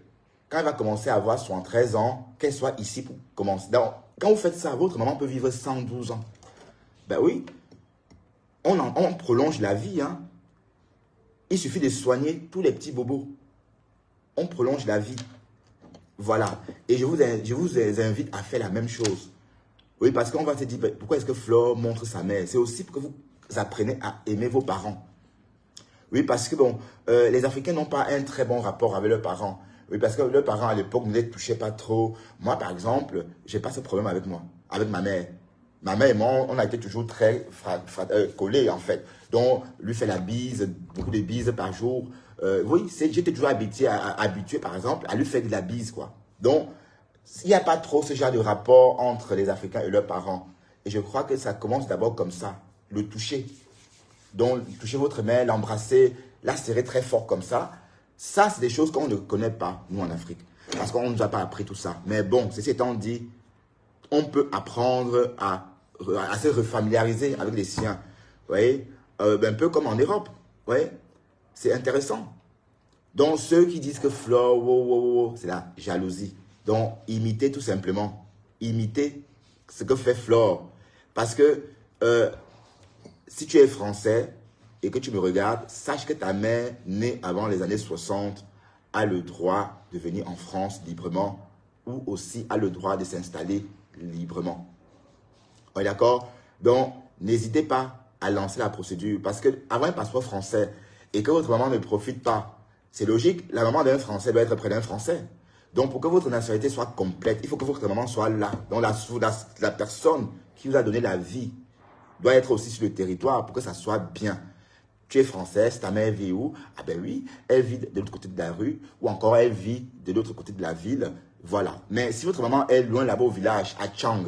quand elle va commencer à avoir 73 ans, qu'elle soit ici pour commencer. Donc, quand vous faites ça, votre maman peut vivre 112 ans. Ben oui. On prolonge la vie, hein. Il suffit de soigner tous les petits bobos. On prolonge la vie. Voilà. Et je vous invite à faire la même chose. Oui, parce qu'on va se dire, pourquoi est-ce que Flore montre sa mère? C'est aussi pour que vous apprenez à aimer vos parents. Oui, parce que bon, les Africains n'ont pas un très bon rapport avec leurs parents. Oui, parce que leurs parents à l'époque ne les touchaient pas trop. Moi, par exemple, j'ai pas ce problème avec ma mère. Ma mère et moi, on a été toujours très collés, en fait. Donc, lui fait la bise, beaucoup de bises par jour. Oui, j'étais toujours habitué, par exemple, à lui faire de la bise, quoi. Donc, il n'y a pas trop ce genre de rapport entre les Africains et leurs parents. Et je crois que ça commence d'abord comme ça, le toucher. Donc, toucher votre mère, l'embrasser, la serrer très fort comme ça. Ça, c'est des choses qu'on ne connaît pas, nous, en Afrique. Parce qu'on ne nous a pas appris tout ça. Mais bon, ceci étant dit, on peut apprendre à se refamiliariser avec les siens. Vous voyez, un peu comme en Europe. Vous voyez, c'est intéressant. Donc, ceux qui disent que Flore, c'est la jalousie. Donc, imitez tout simplement. Imitez ce que fait Flore. Parce que si tu es français et que tu me regardes, sache que ta mère, née avant les années 60, a le droit de venir en France librement ou aussi a le droit de s'installer librement. On est d'accord? Donc, n'hésitez pas à lancer la procédure parce que avant un passeport français et que votre maman ne profite pas, c'est logique, la maman d'un Français doit être près d'un Français. Donc, pour que votre nationalité soit complète, il faut que votre maman soit là. Donc, la personne qui vous a donné la vie doit être aussi sur le territoire pour que ça soit bien. Tu es française, ta mère vit où? Ah ben oui, elle vit de l'autre côté de la rue ou encore elle vit de l'autre côté de la ville. Voilà. Mais si votre maman est loin là-bas au village, à Chang,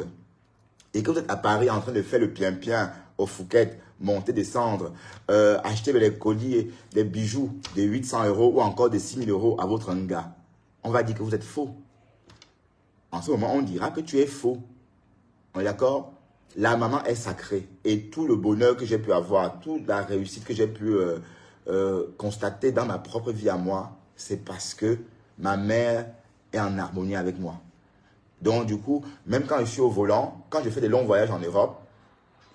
et que vous êtes à Paris en train de faire le pien-pien au Phuket, monter, descendre, acheter des colliers, des bijoux de 800 € ou encore de 6 000 € à votre gars, on va dire que vous êtes faux. En ce moment, on dira que tu es faux. On est d'accord? La maman est sacrée et tout le bonheur que j'ai pu avoir, toute la réussite que j'ai pu constater dans ma propre vie à moi, c'est parce que ma mère est en harmonie avec moi. Donc du coup, même quand je suis au volant, quand je fais des longs voyages en Europe,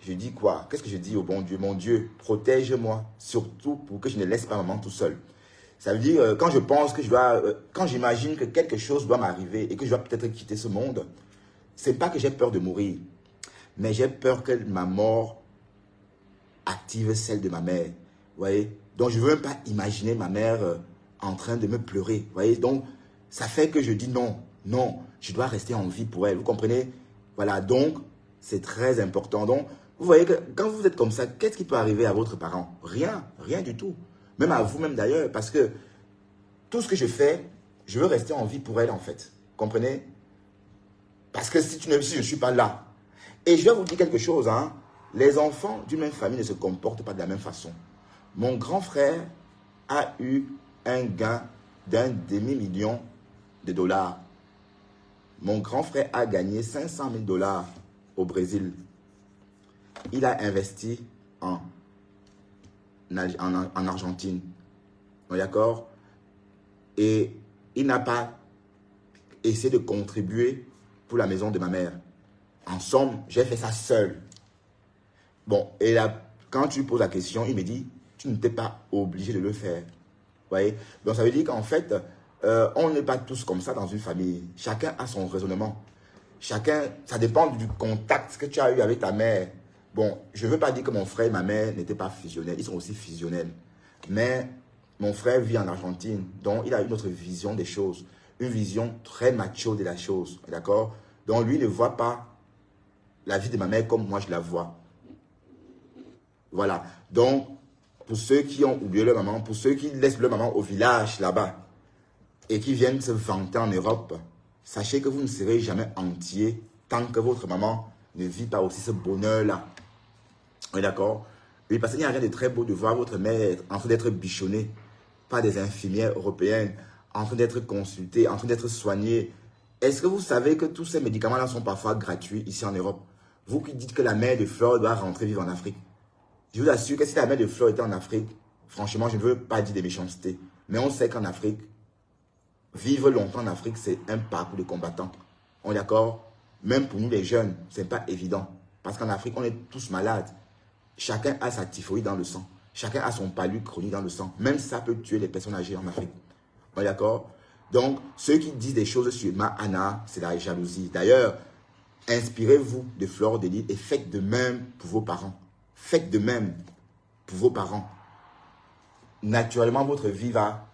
je dis quoi? Qu'est-ce que je dis au bon Dieu? Mon Dieu, protège-moi, surtout pour que je ne laisse pas maman tout seul. Ça veut dire, quand je pense que quand j'imagine que quelque chose doit m'arriver et que je dois peut-être quitter ce monde, c'est pas que j'ai peur de mourir, mais j'ai peur que ma mort active celle de ma mère. Vous voyez? Donc, je ne veux même pas imaginer ma mère en train de me pleurer. Vous voyez? Donc, ça fait que je dis non, non, je dois rester en vie pour elle. Vous comprenez? Voilà, donc, c'est très important. Donc, vous voyez que quand vous êtes comme ça, qu'est-ce qui peut arriver à votre parent? Rien, rien du tout. Même à vous-même d'ailleurs, parce que tout ce que je fais, je veux rester en vie pour elle en fait. Vous comprenez? Parce que si je ne suis pas là, et je vais vous dire quelque chose, hein. Les enfants d'une même famille ne se comportent pas de la même façon. Mon grand frère a eu un gain d'1 demi-million de dollars. Mon grand frère a gagné 500 000 $ au Brésil. Il a investi en Argentine. D'accord? Et il n'a pas essayer de contribuer pour la maison de ma mère. En somme, j'ai fait ça seul. Bon, et là, quand tu lui poses la question, il me dit, tu n'étais pas obligé de le faire. Vous voyez? Donc, ça veut dire qu'en fait, on n'est pas tous comme ça dans une famille. Chacun a son raisonnement. Chacun, ça dépend du contact que tu as eu avec ta mère. Bon, je ne veux pas dire que mon frère et ma mère n'étaient pas fusionnels. Ils sont aussi fusionnels. Mais mon frère vit en Argentine. Donc, il a une autre vision des choses. Une vision très macho de la chose. D'accord? Donc, lui ne voit pas la vie de ma mère comme moi je la vois. Voilà. Donc, pour ceux qui ont oublié leur maman, pour ceux qui laissent leur maman au village là-bas et qui viennent se vanter en Europe, sachez que vous ne serez jamais entier tant que votre maman ne vit pas aussi ce bonheur-là. Oui, d'accord? Oui, parce qu'il n'y a rien de très beau de voir votre mère en train d'être bichonnée par des infirmières européennes, en train d'être consultée, en train d'être soignée. Est-ce que vous savez que tous ces médicaments-là sont parfois gratuits ici en Europe? Vous qui dites que la mère de Flore doit rentrer vivre en Afrique. Je vous assure que si la mère de Flore était en Afrique, franchement, je ne veux pas dire des méchancetés. Mais on sait qu'en Afrique, vivre longtemps en Afrique, c'est un parcours de combattant. On est d'accord? Même pour nous les jeunes, ce n'est pas évident. Parce qu'en Afrique, on est tous malades. Chacun a sa typhoïde dans le sang. Chacun a son palu chronique dans le sang. Même ça peut tuer les personnes âgées en Afrique. On est d'accord? Donc, ceux qui disent des choses sur ma Anna, c'est la jalousie. D'ailleurs, inspirez-vous de Flore de Lys et faites de même pour vos parents. Faites de même pour vos parents. Naturellement, votre vie va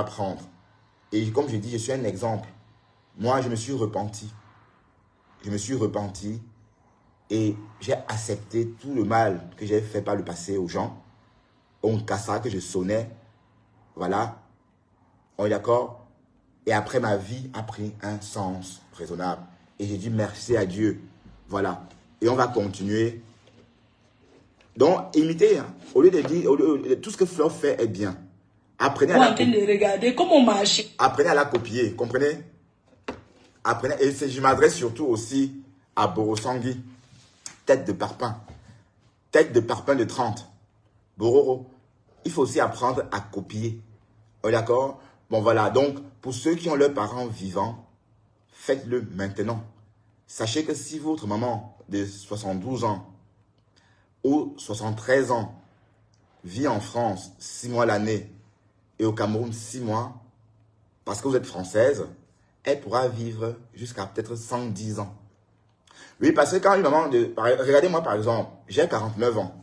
prendre. Et comme je dis, je suis un exemple. Moi, je me suis repenti. Je me suis repenti et j'ai accepté tout le mal que j'ai fait par le passé aux gens. On cassa, que je sonnais. Voilà. On est d'accord? Et après, ma vie a pris un sens raisonnable. Et j'ai dit merci à Dieu. Voilà. Et on va continuer. Donc, imitez. Hein. Au lieu de dire, tout ce que Flore fait est bien. Apprenez à la copier. Regarder comment marcher. Apprenez à la copier. Comprenez? Apprenez. Et je m'adresse surtout aussi à Borosangui. Tête de parpaing. Tête de parpaing de 30. Bororo. Il faut aussi apprendre à copier. D'accord? Bon, voilà. Donc, pour ceux qui ont leurs parents vivants, faites-le maintenant. Sachez que si votre maman de 72 ans ou 73 ans vit en France 6 mois l'année et au Cameroun 6 mois, parce que vous êtes française, elle pourra vivre jusqu'à peut-être 110 ans. Oui, parce que quand une maman regardez-moi par exemple, j'ai 49 ans.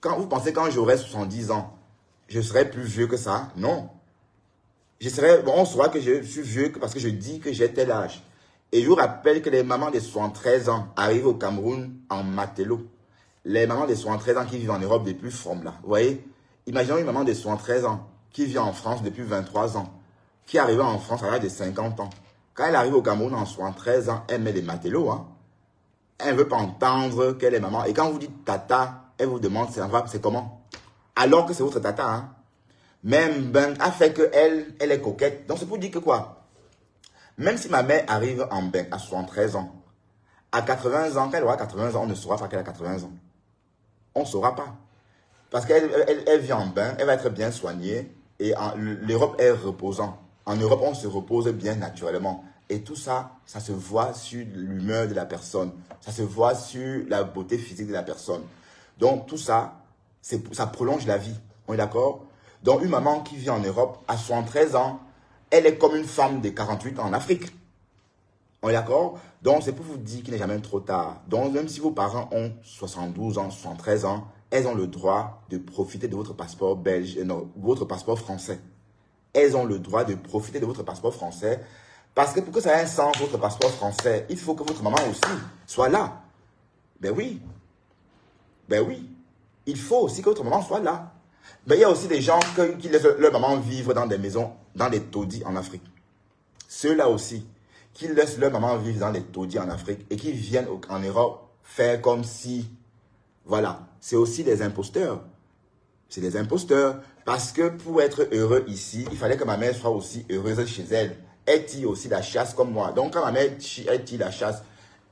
Quand vous pensez quand j'aurai 70 ans, je serai plus vieux que ça? Non. On saura que je suis vieux parce que je dis que j'ai tel âge. Et je vous rappelle que les mamans de 73 ans arrivent au Cameroun en matelot. Les mamans de 73 ans qui vivent en Europe depuis forme là. Vous voyez? Imaginons une maman de 73 ans qui vit en France depuis 23 ans, qui arrive en France à l'âge de 50 ans. Quand elle arrive au Cameroun en 73 ans, elle met des matelots. Hein. Elle ne veut pas entendre qu'elle est maman. Et quand vous dites tata, elle vous demande c'est comment? Alors que c'est votre tata. Hein. Même a fait qu'elle est coquette. Donc c'est pour dire que quoi? Même si ma mère arrive en bain à 73 ans, à 80 ans, quand elle aura 80 ans, on ne saura pas qu'elle a 80 ans. On ne saura pas. Parce qu'elle vit en bain, elle va être bien soignée. Et l'Europe est reposant. En Europe, on se repose bien naturellement. Et tout ça, ça se voit sur l'humeur de la personne. Ça se voit sur la beauté physique de la personne. Donc tout ça, ça prolonge la vie. On est d'accord? Donc une maman qui vit en Europe à 73 ans, elle est comme une femme de 48 ans en Afrique. On est d'accord? Donc c'est pour vous dire qu'il n'est jamais trop tard. Donc même si vos parents ont 72 ans, 73 ans, elles ont le droit de profiter de votre passeport belge, non, votre passeport français. Elles ont le droit de profiter de votre passeport français. Parce que pour que ça ait un sens, votre passeport français, il faut que votre maman aussi soit là. Ben oui. Ben oui. Il faut aussi que votre maman soit là. Ben il y a aussi des gens qui laissent leur maman vivre dans des maisons, dans des taudis en Afrique. Ceux-là aussi, qui laissent leur maman vivre dans des taudis en Afrique et qui viennent en Europe faire comme si... Voilà. C'est aussi des imposteurs. C'est des imposteurs. Parce que pour être heureux ici, il fallait que ma mère soit aussi heureuse chez elle. Elle tire aussi la chasse comme moi. Donc quand ma mère elle tire la chasse,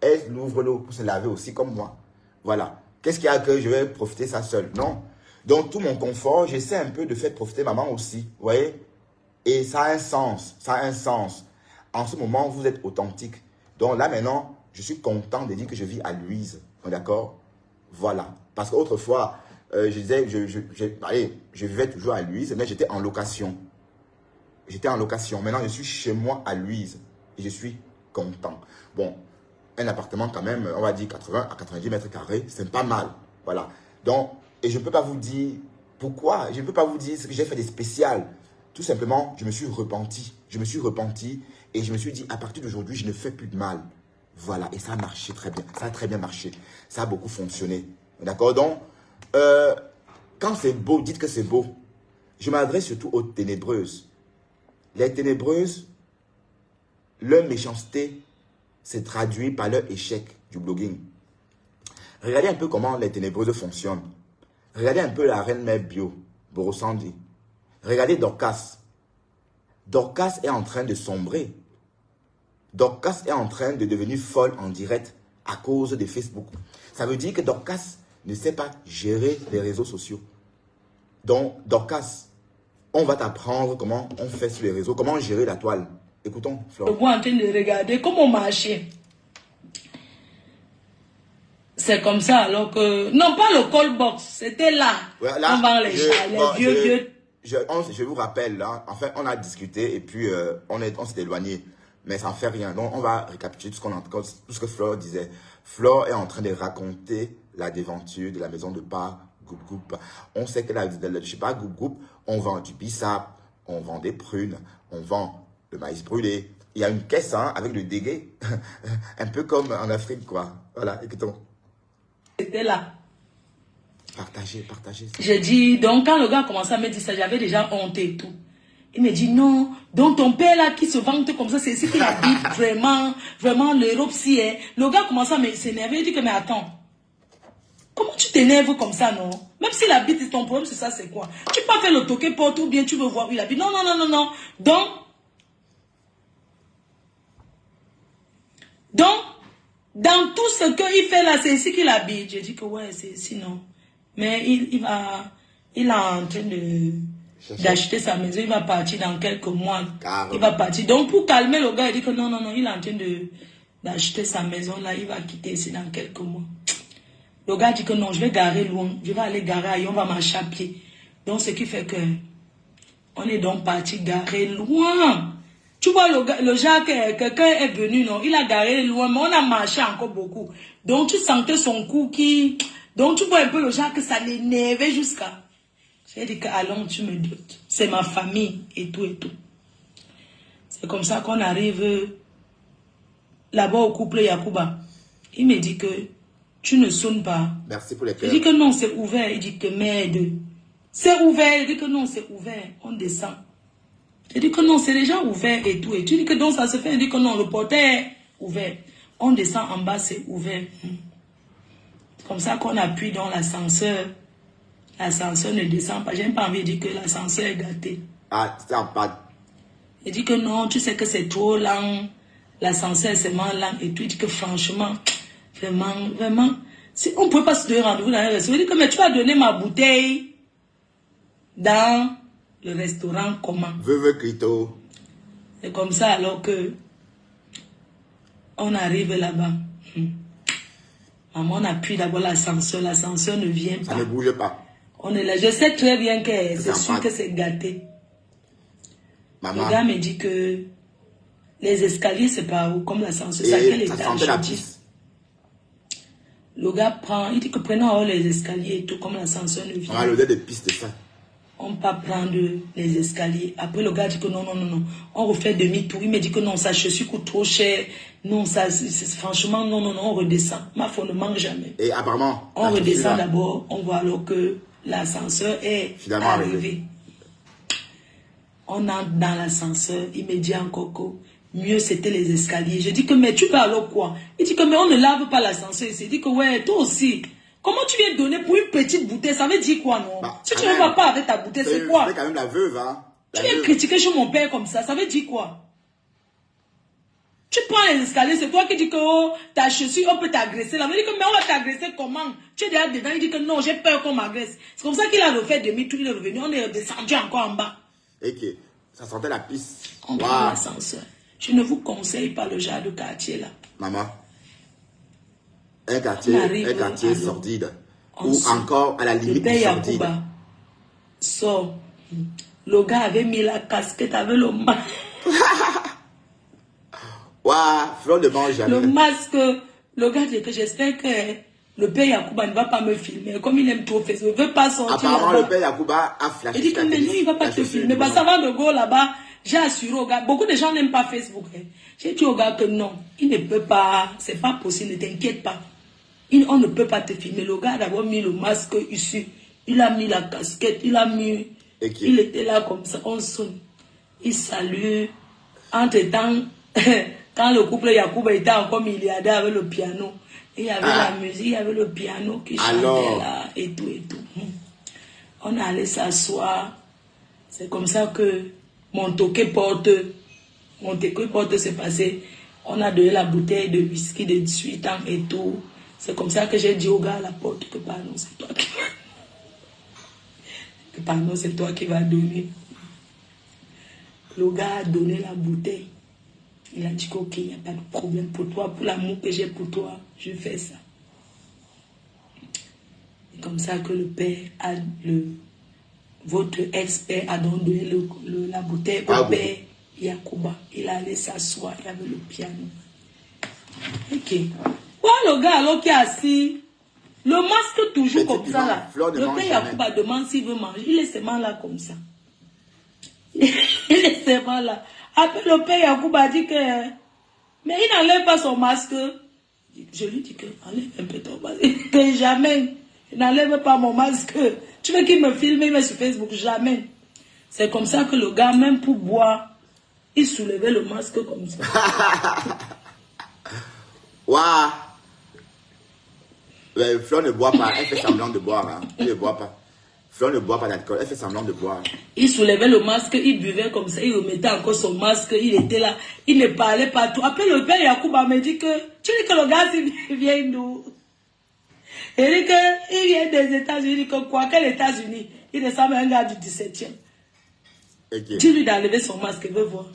elle ouvre l'eau pour se laver aussi comme moi. Voilà. Qu'est-ce qu'il y a que je vais profiter ça seul? Non. Donc tout mon confort, j'essaie un peu de faire profiter maman aussi. Vous voyez? Et ça a un sens. Ça a un sens. en ce moment, vous êtes authentique. Donc là, maintenant, je suis content de dire que je vis à Louise. D'accord? Voilà. Parce qu'autrefois, je disais, je vivais toujours à Louise, mais j'étais en location. J'étais en location. Maintenant, je suis chez moi à Louise. Et je suis content. Bon, un appartement quand même, on va dire 80 à 90 mètres carrés, c'est pas mal. Voilà. Donc, et je ne peux pas vous dire pourquoi. Je ne peux pas vous dire ce que j'ai fait des spéciales. Tout simplement, je me suis repenti. Je me suis repenti et je me suis dit, à partir d'aujourd'hui, je ne fais plus de mal. Voilà. Et ça a marché très bien. Ça a très bien marché. Ça a beaucoup fonctionné. D'accord? Donc, quand c'est beau, dites que c'est beau. Je m'adresse surtout aux ténébreuses. Les ténébreuses, leur méchanceté se traduit par leur échec du blogging. Regardez un peu comment les ténébreuses fonctionnent. Regardez un peu la reine mère bio, Borosandi. Regardez Dorcas. Dorcas est en train de sombrer. Dorcas est en train de devenir folle en direct à cause de Facebook. Ça veut dire que Dorcas ne sait pas gérer les réseaux sociaux. Donc, Dorcas, on va t'apprendre comment on fait sur les réseaux, comment gérer la toile. Écoutons, Flore. Je suis en train de regarder comment marcher. C'est comme ça, alors que... Non, pas le call box, c'était là. Ouais, là on vend les vieux. Je vous rappelle, là, en fait, on a discuté et puis on s'est éloigné. Mais ça ne fait rien. Donc, on va récapituler tout ce que Flore disait. Flore est en train de raconter la déventure de la maison de pas Goup Goup. On sait que je sais pas, Goup Goup, on vend du bissap, on vend des prunes, on vend le maïs brûlé. Il y a une caisse hein, avec le dégué, un peu comme en Afrique, quoi. Voilà, écoutons. C'était là. Partagez. J'ai dit, donc quand le gars a commencé à me dire ça, j'avais déjà honte et tout. Il me dit non, donc ton père là qui se vante comme ça, c'est ici qu'il habite vraiment l'Europe si est. Le gars commence à s'énerver, il dit que mais attends, comment tu t'énerves comme ça non? Même s'il habite, ton problème c'est ça, c'est quoi? Tu peux pas faire le toqué porte ou bien tu veux voir où il habite. Non. Donc, dans tout ce qu'il fait là, c'est ici qu'il habite. J'ai dit que ouais, c'est ici non. Mais il est en train d'acheter sa maison, il va partir dans quelques mois. Carrément. Il va partir. Donc pour calmer le gars, il dit que non, il est en train d'acheter sa maison là, il va quitter ici dans quelques mois. Le gars dit que non, je vais garer loin, je vais aller garer ailleurs, on va marcher à pied. Donc ce qui fait que on est donc parti garer loin. Tu vois le genre que quelqu'un est venu, non, il a garé loin, mais on a marché encore beaucoup. Donc tu sentais son cou qui... Donc tu vois un peu le genre que ça l'énervait jusqu'à... J'ai dit que allons, tu me doutes. C'est ma famille et tout et tout. C'est comme ça qu'on arrive là-bas au couple Yacouba. Il me dit que tu ne sonnes pas. Merci pour les cœurs. Je dis que non, c'est ouvert. Il dit que merde. C'est ouvert. Il dit que non, c'est ouvert. On descend. Je dis que non, c'est déjà ouvert et tout. Et tu dis que donc ça se fait. Il dit que non, le portail est ouvert. On descend en bas, c'est ouvert. C'est comme ça qu'on appuie dans l'ascenseur. L'ascenseur ne descend pas. J'ai pas envie de dire que l'ascenseur est gâté. Ah, c'est en pas. Il dit que non, tu sais que c'est trop lent. L'ascenseur c'est vraiment lent. Et tout. Il dit que franchement, vraiment, si on ne peut pas se donner rendez-vous dans le restaurant. Il dit que mais tu vas donner ma bouteille dans le restaurant comment? Veuve Crito. C'est comme ça alors que on arrive là-bas. Maman, on appuie d'abord l'ascenseur. L'ascenseur ne vient pas. Ça ne bouge pas. On est là. Je sais très bien que c'est sûr que c'est gâté. Maman. Le gars me dit que les escaliers, c'est par où? Comme l'ascenseur. C'est à quel étage? La piste. Le gars prend, il dit que prenons les escaliers et tout, comme l'ascenseur ne vient. On a l'odeur de piste, ça. On peut prendre les escaliers. Après, le gars dit que non. On refait demi-tour. Il me dit que non, sa chaussure coûte trop cher. Non, ça, franchement, non, on redescend. Ma foi ne manque jamais. Et apparemment, on redescend d'abord. On voit alors que l'ascenseur est finalement arrivé. On entre dans l'ascenseur. Il me dit encore que mieux c'était les escaliers. Je dis que mais tu parles alors quoi? Il dit que mais on ne lave pas l'ascenseur ici. Il dit que ouais, toi aussi. Comment tu viens donner pour une petite bouteille? Ça veut dire quoi, non? Si tu ne vas pas avec ta bouteille, c'est quoi? C'est quand même la veuve, hein? Tu viens critiquer chez mon père comme ça veut dire quoi? Tu prends les escaliers, c'est toi qui dis que oh, ta chaussure, on peut t'agresser. Là, il dit que mais on va t'agresser comment? Tu es déjà dedans, il dit que non, j'ai peur qu'on m'agresse. C'est comme ça qu'il a refait demi-tour, il est revenu, on est descendu encore en bas. Et que ça sentait la piste. On prend l'ascenseur. Je ne vous conseille pas le genre de quartier là. Maman, un quartier sordide. Ou encore à la limite du sordide. So, le gars avait mis la casquette avec le masque. Waouh, Fleur ne mange jamais. Le masque, le gars dit que j'espère que le père Yacouba ne va pas me filmer. Comme il aime trop faire, il ne veut pas sortir. Apparemment, le père Yacouba a flashé. Il dit que mais lui, il ne va pas te filmer. Parce qu'avant de go là-bas, j'ai assuré au gars, beaucoup de gens n'aiment pas Facebook. Hein. J'ai dit au gars que non, il ne peut pas, c'est pas possible, ne t'inquiète pas. On ne peut pas te filmer. Le gars a d'abord mis le masque ici. Il a mis la casquette, il a mis... Il était là comme ça, on sonne. Il salue. Entre-temps, quand le couple Yacouba était encore milliardaire avec le piano, il y avait la musique, il y avait le piano qui chantait là, et tout, et tout. On allait s'asseoir. C'est comme ça que mon toqué porte s'est passé. On a donné la bouteille de whisky de 18 ans et tout. C'est comme ça que j'ai dit au gars à la porte que pardon, c'est toi qui vas. Que pardon, c'est toi qui vas donner. Le gars a donné la bouteille. Il a dit qu'ok, il n'y a pas de problème pour toi, pour l'amour que j'ai pour toi, je fais ça. C'est comme ça que le père a votre expert a donné la bouteille au père Yacouba. Il allait s'asseoir, il avait le piano. Ok. Le gars alors qui est assis, le masque toujours comme ça là. Le père Yacouba demande s'il veut manger. Il est seulement là comme ça. Il est seulement là. Après le père Yacouba dit que mais il n'enlève pas son masque. Je lui dis que enlève un peu ton masque. Que jamais. Il n'enlève pas mon masque. Tu veux qu'il me filme, il met sur Facebook? Jamais. C'est comme ça que le gars, même pour boire, il soulevait le masque comme ça. Waouh! Fleur ne boit pas, elle fait semblant de boire. Hein. Elle ne boit pas. Fleur ne boit pas d'alcool, elle fait semblant de boire. Il soulevait le masque, il buvait comme ça, il remettait encore son masque, il était là, il ne parlait pas tout. Après le père Yacouba me dit que, tu dis que le gars il vient d'où? Il dit qu'il vient des États-Unis, il dit que quoi, quels États-Unis? Il ressemble à un gars du 17e. Okay. Dis-lui d'enlever son masque, il veut voir.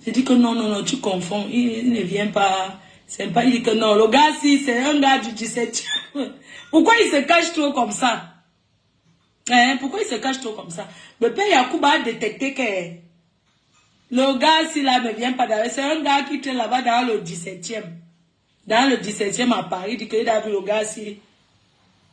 Il dit que non, tu confonds, il ne vient pas. C'est pas, il dit que non, le gars, si c'est un gars du 17. Pourquoi il se cache trop comme ça? Hein? Pourquoi il se cache trop comme ça? Le père Yacouba a détecté que le gars, si là ne vient pas d'ailleurs, c'est un gars qui traîne là-bas dans le 17e. Dans le 17e à Paris, il dit qu'il a vu le gars, si